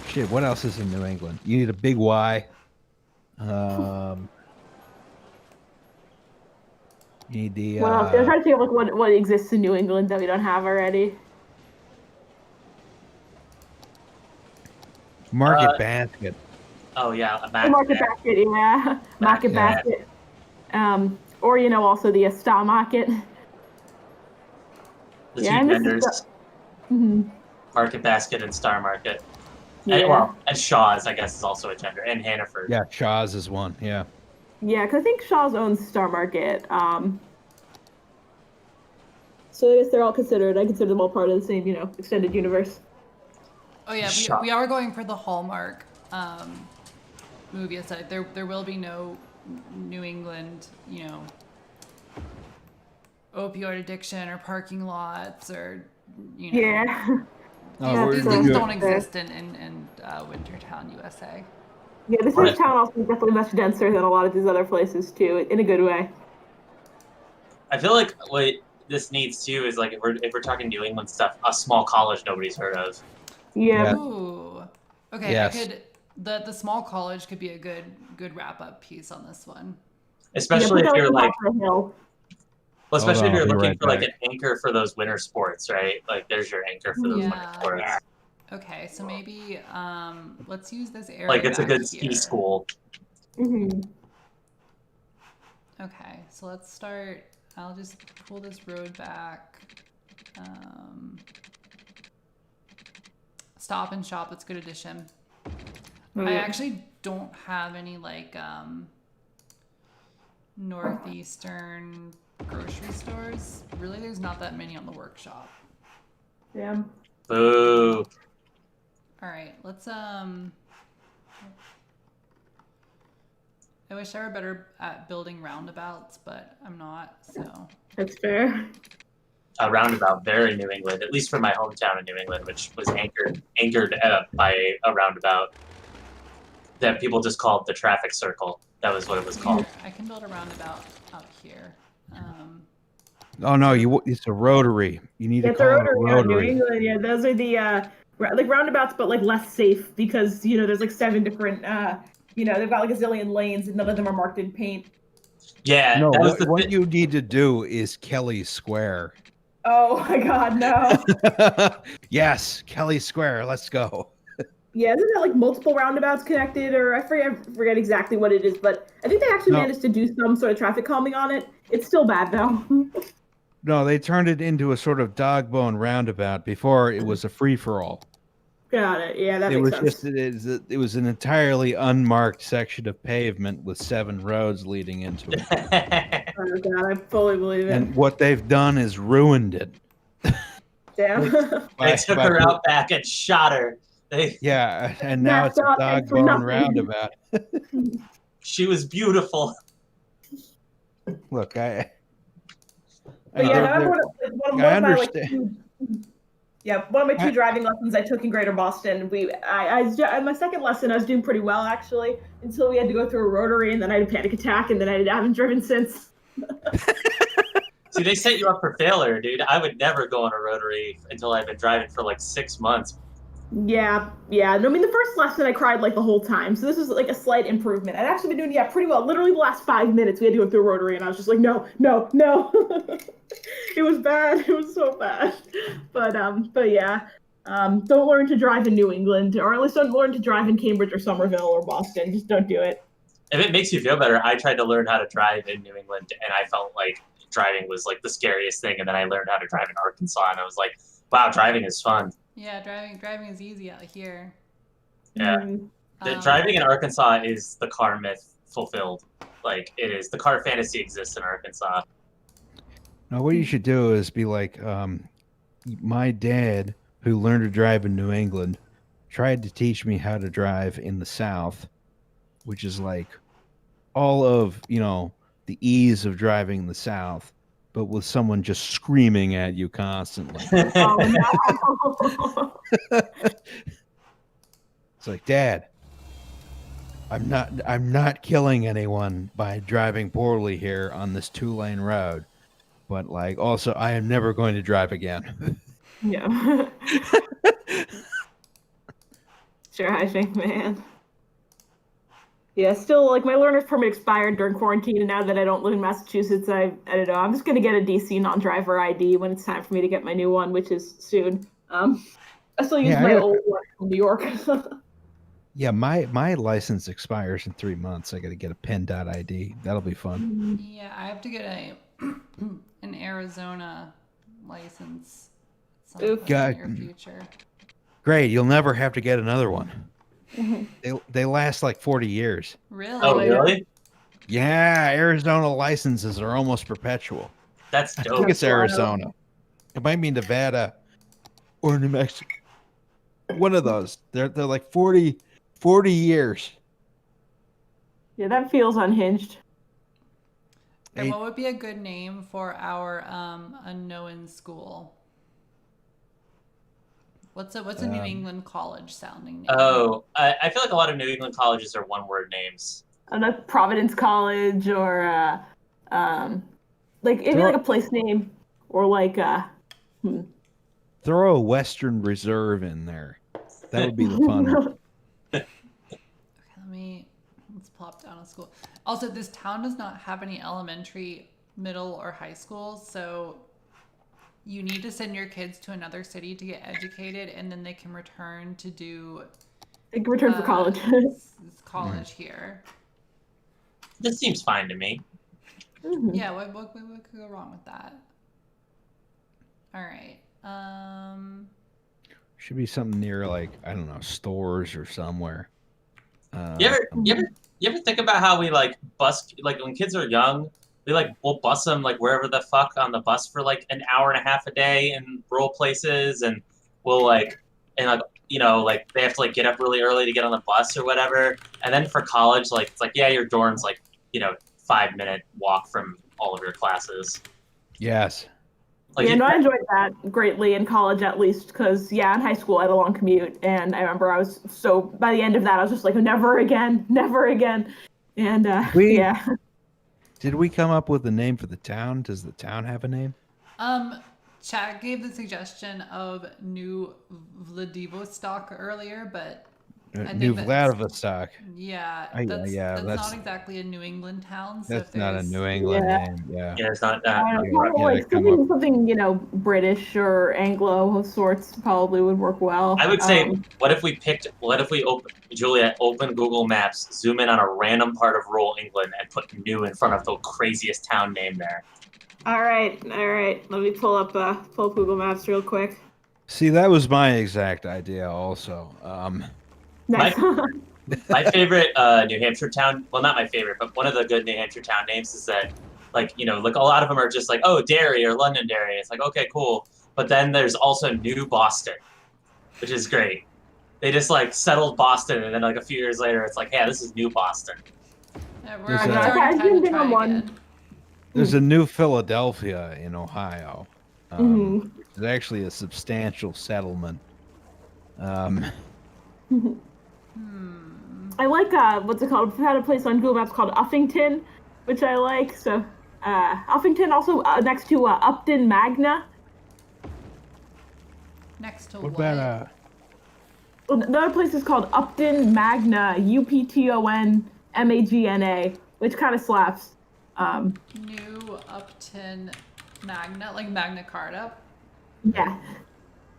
Shit, what else is in New England? You need a big Y. You need the. Well, I'm trying to think of like what exists in New England that we don't have already. Market Basket. Oh yeah, a Market Basket, yeah. Market Basket. Or also the Star Market. The two vendors. Market Basket and Star Market. Yeah. And Shaw's, I guess, is also a gender. And Hannaford. Yeah, Shaw's is one. Yeah. Yeah, because I think Shaw's owns Star Market. So I guess they're all considered. I consider them all part of the same, extended universe. Oh yeah, we are going for the Hallmark movie aesthetic. There will be no New England, opioid addiction or parking lots or Yeah. These things don't exist in Wintertown, USA. Yeah, this town also is definitely much denser than a lot of these other places too, in a good way. I feel like what this needs too is like if we're talking New England stuff, a small college nobody's heard of. Yeah. Ooh. Okay, yes. the small college could be a good wrap up piece on this one. Especially if you're like, well, especially if you're I'll be looking right for like back. an anchor for those winter sports, right? Like there's your anchor for those winter Yeah. sports. Okay, so maybe let's use this area. Like it's a back good here. ski school. Mm-hmm. Okay, so let's start. I'll just pull this road back. Stop and Shop, that's a good addition. I actually don't have any like northeastern grocery stores. Really, there's not that many on the workshop. Yeah. Boo. All right, let's I wish I were better at building roundabouts, but I'm not, so. That's fair. A roundabout, very New England, at least for my hometown in New England, which was anchored by a roundabout that people just called the traffic circle. That was what it was called. Here, I can build a roundabout up here. Oh no, it's a rotary. You need to It's a call it a rotary. New rotary. England, yeah, those are the like roundabouts, but like less safe because there's like 7 different they've got like a zillion lanes and none of them are marked in paint. Yeah, No, that was what you need to do is Kelly Square. Oh my God, no. Yes, Kelly Square. Let's go. Yeah, isn't that like multiple roundabouts connected, or I forget exactly what it is, but I think they actually managed to do some sort of traffic calming on it. It's still bad though. No, they turned it into a sort of dog bone roundabout. Before it was a free for all. Got it. Yeah, that It makes was sense. it was an entirely unmarked section of pavement with 7 roads leading into it. Oh God, I fully believe it. And what they've done is ruined it. Damn. They took her out back and shot her. Yeah, and now it's a That's not dog for bone nothing. roundabout. She was beautiful. Look, But yeah, one of my two driving lessons I took in Greater Boston. My second lesson I was doing pretty well actually until we had to go through a rotary and then I had a panic attack and then I haven't driven since. See, they set you up for failure, dude. I would never go on a rotary until I've been driving for like 6 months. Yeah. No, I mean, the first lesson I cried like the whole time. So this was like a slight improvement. I'd actually been doing pretty well. Literally the last 5 minutes we had to go through a rotary and I was just like, no. It was bad. It was so bad. But yeah. Don't learn to drive in New England, or at least don't learn to drive in Cambridge or Somerville or Boston. Just don't do it. If it makes you feel better, I tried to learn how to drive in New England and I felt like driving was like the scariest thing. And then I learned how to drive in Arkansas and I was like, wow, driving is fun. Yeah, driving is easy out here. Yeah. Driving in Arkansas is the car myth fulfilled. Like, it is. The car fantasy exists in Arkansas. Now, what you should do is be like, my dad, who learned to drive in New England, tried to teach me how to drive in the South, which is like all of, the ease of driving in the South, but with someone just screaming at you constantly. Oh, no. It's like, Dad, I'm not killing anyone by driving poorly here on this 2-lane road, but like also I am never going to drive again. Yeah. Sure, I think, man. Yeah, still, like, my learner's permit expired during quarantine, and now that I don't live in Massachusetts, I don't know, I'm just going to get a DC non-driver ID when it's time for me to get my new one, which is soon. I still use my old one from New York. Yeah, my license expires in 3 months. I got to get a pen.id. That'll be fun. Yeah, I have to get an Arizona license at some point in the near future. Great, you'll never have to get another one. They last like 40 years. Really? Oh, really? Yeah, Arizona licenses are almost perpetual. That's I dope. think it's Arizona. It might be Nevada or New Mexico. One of those. They're like 40 years. Yeah, that feels unhinged. And what would be a good name for our unknown school? What's a New England college sounding name? Oh, I feel like a lot of New England colleges are one-word names. Like Providence College, or like maybe like a place name, or like Throw a Western Reserve in there. That would be the fun. Let's plop down a school. Also, this town does not have any elementary, middle, or high schools, so you need to send your kids to another city to get educated, and then they can return to do They can return for college. college here. This seems fine to me. Mhm. Yeah, what could go wrong with that? All right. Should be something near like, I don't know, stores or somewhere. You ever think about how we like bus, like when kids are young, we'll bus them like wherever the fuck on the bus for like an hour and a half a day in rural places, and we'll like they have to like get up really early to get on the bus or whatever, and then for college like it's like yeah, your dorm's like 5-minute walk from all of your classes. Yes. Like Yeah, no, I enjoyed that greatly in college, at least, because in high school I had a long commute, and I remember by the end of that I was just like, never again, and yeah. Did we come up with a name for the town? Does the town have a name? Chad gave the suggestion of New Vladivostok earlier, but I New think Vladivostok. yeah, that's that's not exactly a New England town. So That's if not a there's- New England name. Yeah. yeah, it's not that. Something British or Anglo of sorts probably would work well. I would say, what if we open Google Maps, zoom in on a random part of rural England, and put New in front of the craziest town name there? All right. Let me pull up Google Maps real quick. See, that was my exact idea also. Nice. My favorite New Hampshire town, well, not my favorite, but one of the good New Hampshire town names is that, like a lot of them are just like, oh, Derry or Londonderry. It's like, okay, cool. But then there's also New Boston, which is great. They just like settled Boston, and then like a few years later, it's like, yeah, this is New Boston. Yeah, There's it's a- already time to try again. There's a New Philadelphia in Ohio. Which is actually a substantial settlement. I like what's it called? We've had a place on Google Maps called Uffington, which I like. So Uffington also next to Upton Magna. Next to What what? about Another place is called Upton Magna, UPTON MAGNA, which kind of slaps. New Upton Magna, like Magna Carta. Yeah.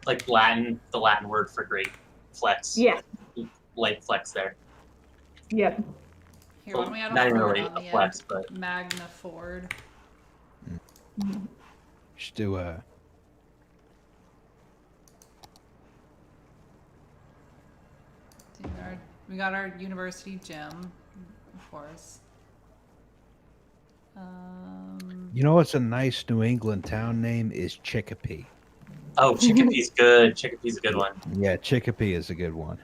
Like Latin, the Latin word for great flex. Yeah. Light flex there. Yep. Here, why don't we add Not a even Ford really on a the flex, end? but Magna Ford. just do We got our university gym, of course. you know what's a nice New England town name is Chicopee. oh, Chicopee's good. Chicopee's a good one. Yeah, Chicopee is a good one.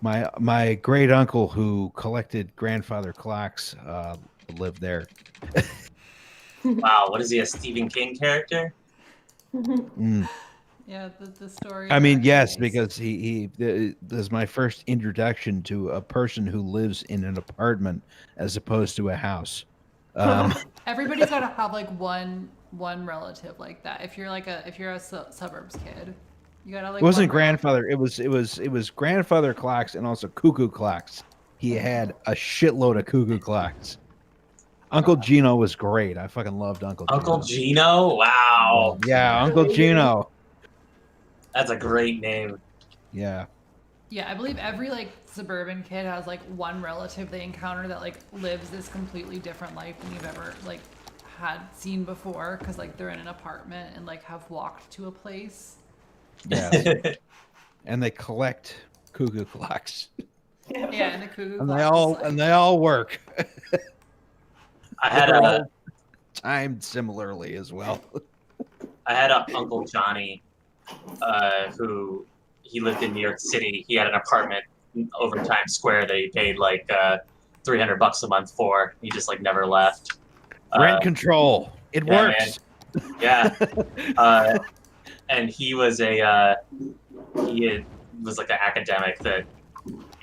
My great uncle who collected grandfather clocks lived there. Wow, what is he, a Stephen King character? Yeah, the story. I mean, yes, resonates. because this is my first introduction to a person who lives in an apartment as opposed to a house. Everybody's got to have like one relative like that. If you're a suburbs kid, you gotta like. It wasn't one relative. grandfather. It was grandfather clocks and also cuckoo clocks. He had a shitload of cuckoo clocks. Uncle Gino was great. I fucking loved Uncle Gino. Uncle Gino? Wow. Yeah, Uncle Gino. That's a great name. Yeah. Yeah, I believe every like suburban kid has like one relative they encounter that like lives this completely different life than you've ever like had seen before, because like they're in an apartment and like have walked to a place. Yes. And they collect cuckoo clocks. Yeah, and the cuckoo. And clock is, they all work. I had They're a all timed similarly as well. I had a Uncle Johnny, who he lived in New York City. He had an apartment over Times Square that he paid like $300 a month for. He just like never left. Rent control. It yeah, works. Man. Yeah. And he was was like an academic that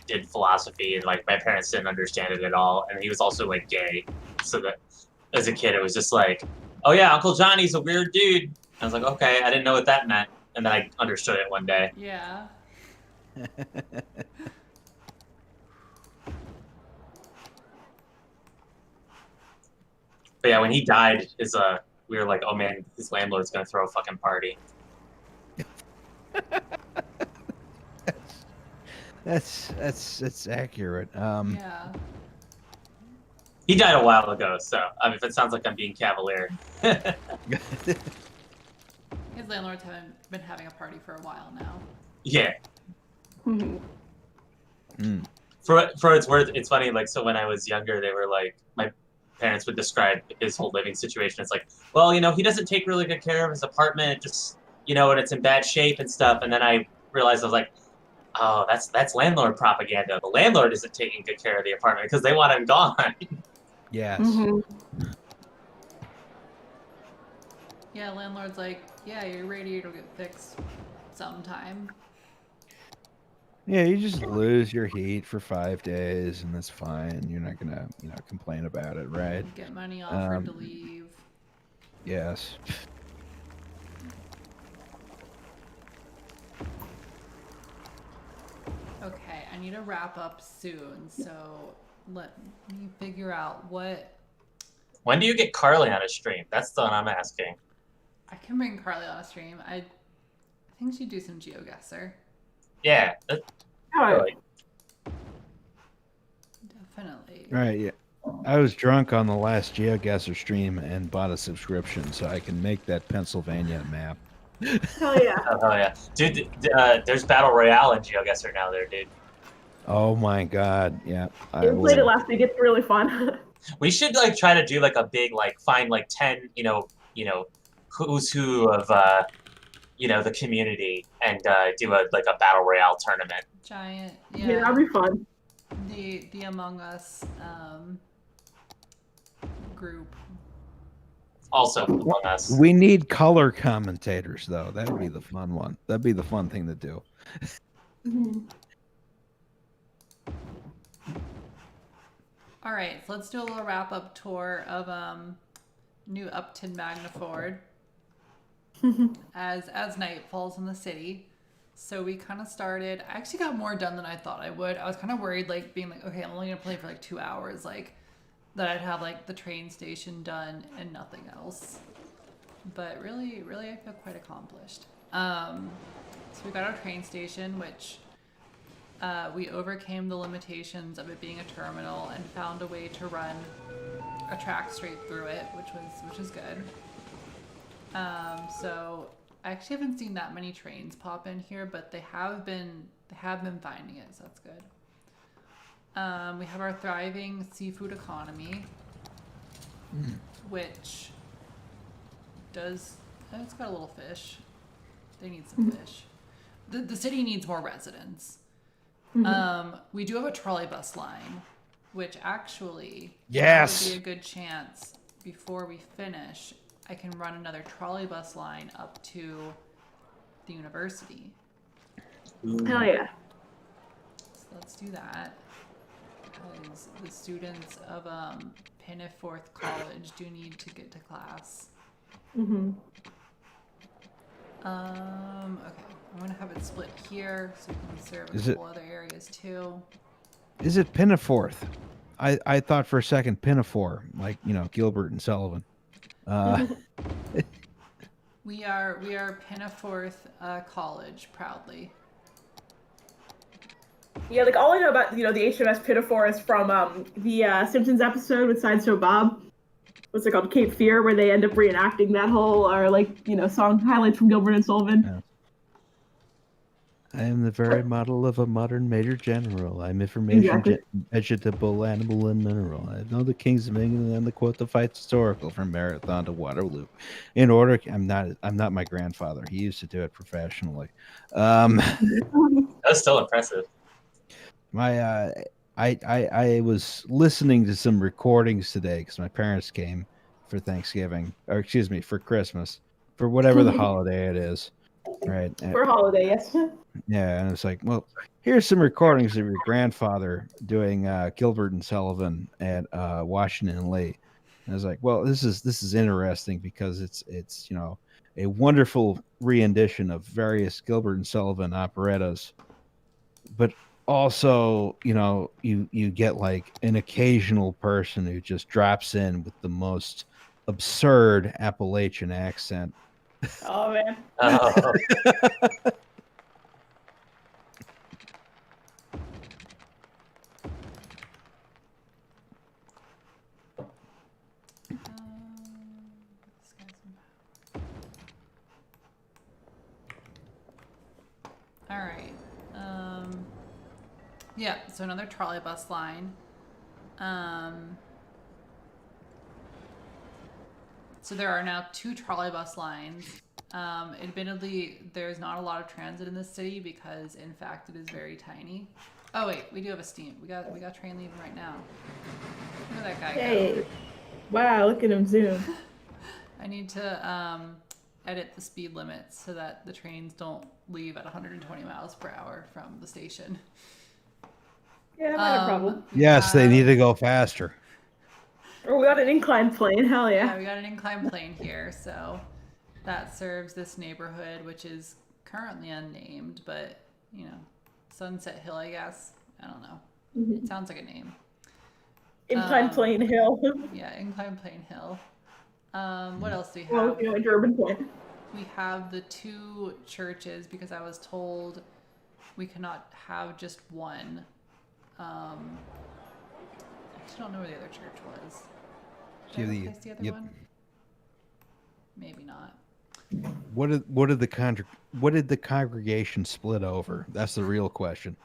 did philosophy, and like my parents didn't understand it at all. And he was also like gay, so that as a kid it was just like, oh yeah, Uncle Johnny's a weird dude. I was like, okay, I didn't know what that meant, and then I understood it one day. Yeah. But yeah, when he died, we were like, oh man, his landlord's gonna throw a fucking party. That's accurate. Yeah. He died a while ago, so I mean, if it sounds like I'm being cavalier. His landlords haven't been having a party for a while now. Yeah. Mhm. For what it's worth, it's funny. Like, so when I was younger, they were like, my parents would describe his whole living situation. It's like, well, you know, he doesn't take really good care of his apartment, just, you know, and it's in bad shape and stuff. And then I realized, I was like, oh, that's landlord propaganda. The landlord isn't taking good care of the apartment because they want him gone. Yes. Mhm. Yeah, landlord's like, yeah, your radiator will get fixed sometime. Yeah, you just lose your heat for 5 days, and that's fine. You're not gonna, complain about it, right? Get money offered to leave. Yes. Okay, I need to wrap up soon, so let me figure out what When do you get Carly on a stream? That's the one I'm asking. I can bring Carly on a stream. I think she'd do some GeoGuessr. Yeah. Alright. Definitely. Right. Yeah. I was drunk on the last GeoGuessr stream and bought a subscription so I can make that Pennsylvania map. Hell yeah. Oh yeah, dude. There's Battle Royale in GeoGuessr now, there, dude. Oh my god! Yeah, We played it last week. It's really fun. We should like try to do like a big find like 10 who's who of the community and do a Battle Royale tournament. Giant. Yeah, Yeah. that'd be fun. The Among Us group. Also Among Us. We need color commentators, though. That would be the fun one. That'd be the fun thing to do. Mhm. All right, so let's do a little wrap up tour of New Upton Magnaford as night falls in the city. So we kind of started. I actually got more done than I thought I would. I was kind of worried, being like, okay, I'm only gonna play for 2 hours, that I'd have the train station done and nothing else. But really, I feel quite accomplished. So we got our train station, which we overcame the limitations of it being a terminal and found a way to run a track straight through it, which is good. So I actually haven't seen that many trains pop in here, but they have been finding it, so that's good. We have our thriving seafood economy, which it's got a little fish. They need some fish. The city needs more residents. We do have a trolley bus line, which actually Yes. would be a good chance before we finish. I can run another trolley bus line up to the university. Hell yeah. So let's do that. Because the students of Pinneforth College do need to get to class. Mhm. Okay, I'm gonna have it split here so we can serve a Is it- couple other areas too. Is it Pinneforth? I thought for a second Pinafore, Gilbert and Sullivan. We are Pinneforth College proudly. Yeah, all I know about the HMS Pinafore is from the Simpsons episode with Sideshow Bob. What's it called? Cape Fear, where they end up reenacting that whole song highlights from Gilbert and Sullivan. Yeah. I am the very model of a modern major general. I'm information vegetable, animal, and mineral. I know the kings of England and the quote the fight's historical from Marathon to Waterloo. In order, I'm not my grandfather. He used to do it professionally. That's still impressive. I was listening to some recordings today because my parents came for Thanksgiving, or excuse me, for Christmas, for whatever the holiday it is, right? For a holiday, yes. Yeah, and it's like, well, here's some recordings of your grandfather doing Gilbert and Sullivan at Washington and Lee. And I was like, well, this is interesting because it's a wonderful rendition of various Gilbert and Sullivan operettas, but also you get an occasional person who just drops in with the most absurd Appalachian accent. Oh man. Oh, This guy's all right. Yeah, so another trolley bus line. So there are now 2 trolley bus lines. Admittedly, there's not a lot of transit in this city because, in fact, it is very tiny. Oh wait, we do have a steam. We got train leaving right now. Look at that guy go. Hey. Wow, look at him zoom. I need to edit the speed limits so that the trains don't leave at 120 miles per hour from the station. Yeah, not a problem. Yes, they need to go faster. Oh, we got an incline plane. Hell Yeah, yeah. we got an incline plane here, so that serves this neighborhood, which is currently unnamed, but Sunset Hill, I guess. I don't know. It sounds like a name. Incline plane hill. Yeah, Incline Plane Hill. What else do we Well, have? interurban plane. We have the 2 churches because I was told we cannot have just one. I actually don't know where the other church was. Did I replace the other one? Maybe not. What did the congregation split over? That's the real question.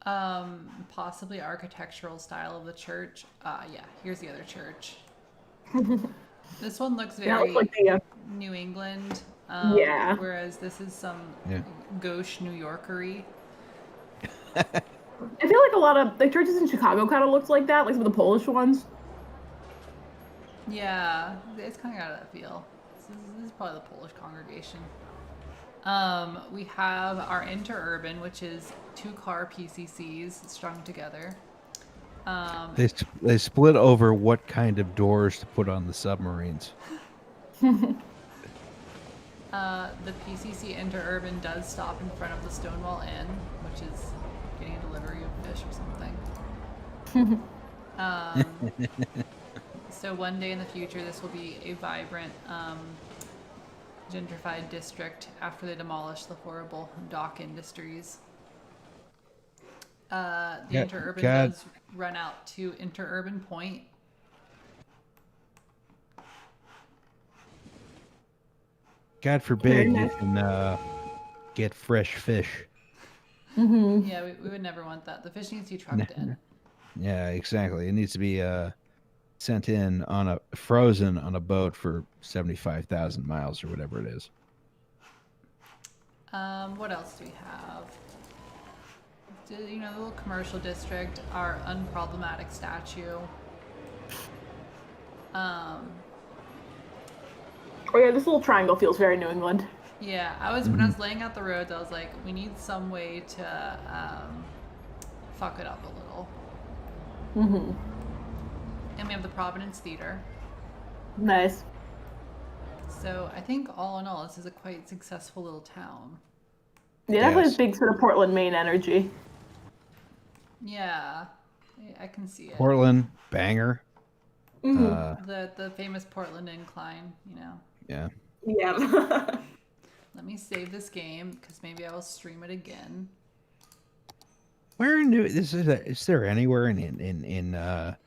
Possibly architectural style of the church. Yeah, here's the other church. This one looks Yeah, very looks like the, New England. Yeah. Whereas this is some gauche New Yorkery. I feel like a lot of the churches in Chicago kind of looks like that, like some of the Polish ones. Yeah, it's kind of got that feel. This is probably the Polish congregation. We have our interurban, which is 2-car PCCs strung together. They split over what kind of doors to put on the submarines. The PCC interurban does stop in front of the Stonewall Inn, which is getting a delivery of fish or something. So one day in the future, this will be a vibrant gentrified district after they demolish the horrible dock industries. The interurban does run out to Interurban Point. God forbid you can get fresh fish. Yeah, we would never want that. The fish needs to be trucked in. Yeah, exactly. It needs to be sent in frozen on a boat for 75,000 miles or whatever it is. What else do we have? The little commercial district, our unproblematic statue. Oh yeah, this little triangle feels very New England. Yeah, when I was laying out the roads, I was like, we need some way to fuck it up a little. And we have the Providence Theater. Nice. So I think all in all, this is a quite successful little town. Yeah, definitely has big sort of Portland, Maine energy. Yeah, I can see it. Portland, banger. The famous Portland incline, Yeah. Yeah. Let me save this game because maybe I will stream it again. Where in is there anywhere in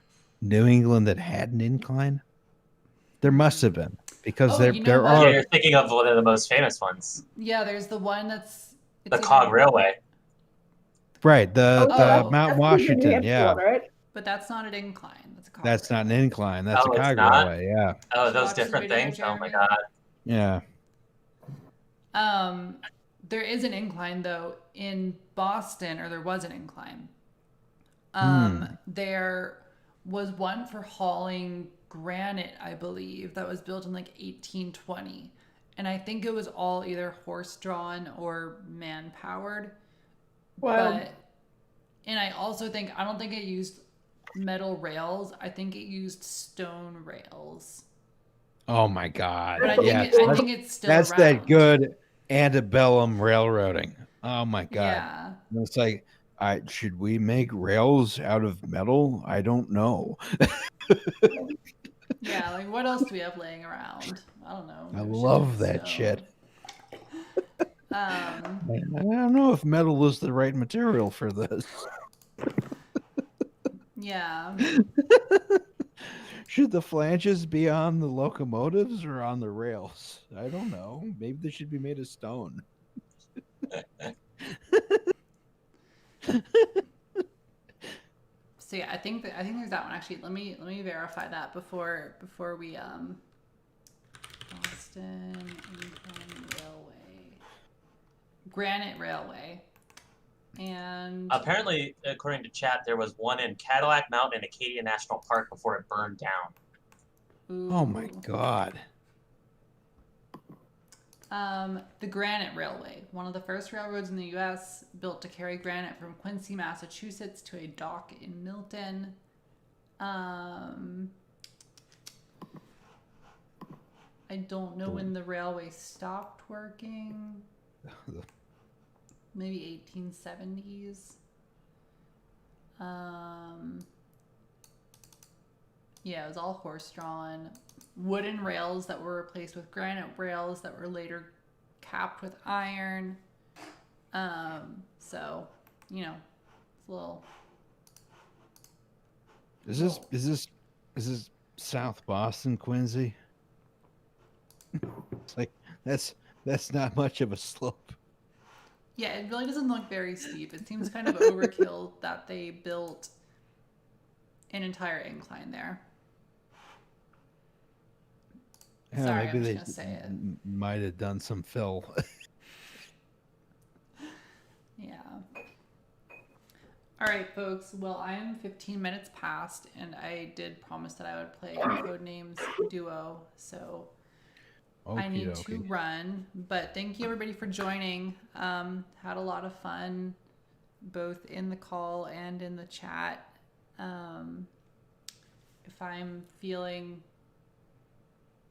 New England that had an incline? There must have been because there yeah, are. you're thinking of one of the most famous ones. Yeah, there's the one that's The Cog Railway. Right, the Mount That's Washington, the yeah. one, right? But that's not an incline. That's a cog That's not an railway. incline. That's a Oh, it's cog not? railway, yeah. Oh, Did you those watch the different video, things? Oh my Jeremy? god. Yeah. There is an incline though in Boston, or there was an incline. There was one for hauling granite, I believe, that was built in like 1820. And I think it was all either horse-drawn or man-powered. Wow. And I also think, I don't think it used metal rails. I think it used stone rails. Oh my God. But I think it's still That's around. that good antebellum railroading. Oh my God. Yeah. It's like, should we make rails out of metal? I don't know. Yeah, like what else do we have laying around? I don't know. I We have a love shit ton of that shit. stone. I don't know if metal is the right material for this. Yeah. Should the flanges be on the locomotives or on the rails? I don't know. Maybe they should be made of stone. So yeah, I think there's that one actually. Let me verify that before we Boston Incline Railway, Granite Railway, and Apparently, according to chat, there was one in Cadillac Mountain in Acadia National Park before it burned down. Oh my ooh, god. the Granite Railway, one of the first railroads in the U.S. built to carry granite from Quincy, Massachusetts, to a dock in Milton. I don't know when the railway stopped working. Maybe 1870s. Yeah, it was all horse-drawn. Wooden rails that were replaced with granite rails that were later capped with iron. So, you know, it's a little. Is this South Boston, Quincy? It's like that's not much of a slope. Yeah, it really doesn't look very steep. It seems kind of overkill that they built an entire incline there. Yeah, Sorry, maybe I'm just they gonna say it. might have done some fill. Yeah. All right, folks. Well, I am 15 minutes past, and I did promise that I would play Codenames Duo, so I need to run. But thank you, everybody, for joining. Had a lot of fun, both in the call and in the chat. If I'm feeling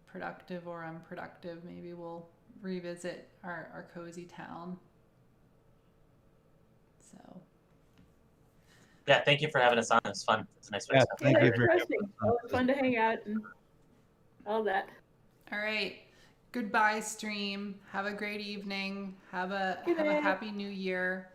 productive or unproductive, maybe we'll revisit our cozy town. So. Yeah, thank you for having us on. It was fun. It's a nice way Yeah, to spend thank you Saturday. very Interesting. Always fun to hang out and all that. All right. Goodbye, stream. Have a great evening. Have a Good night. happy new year.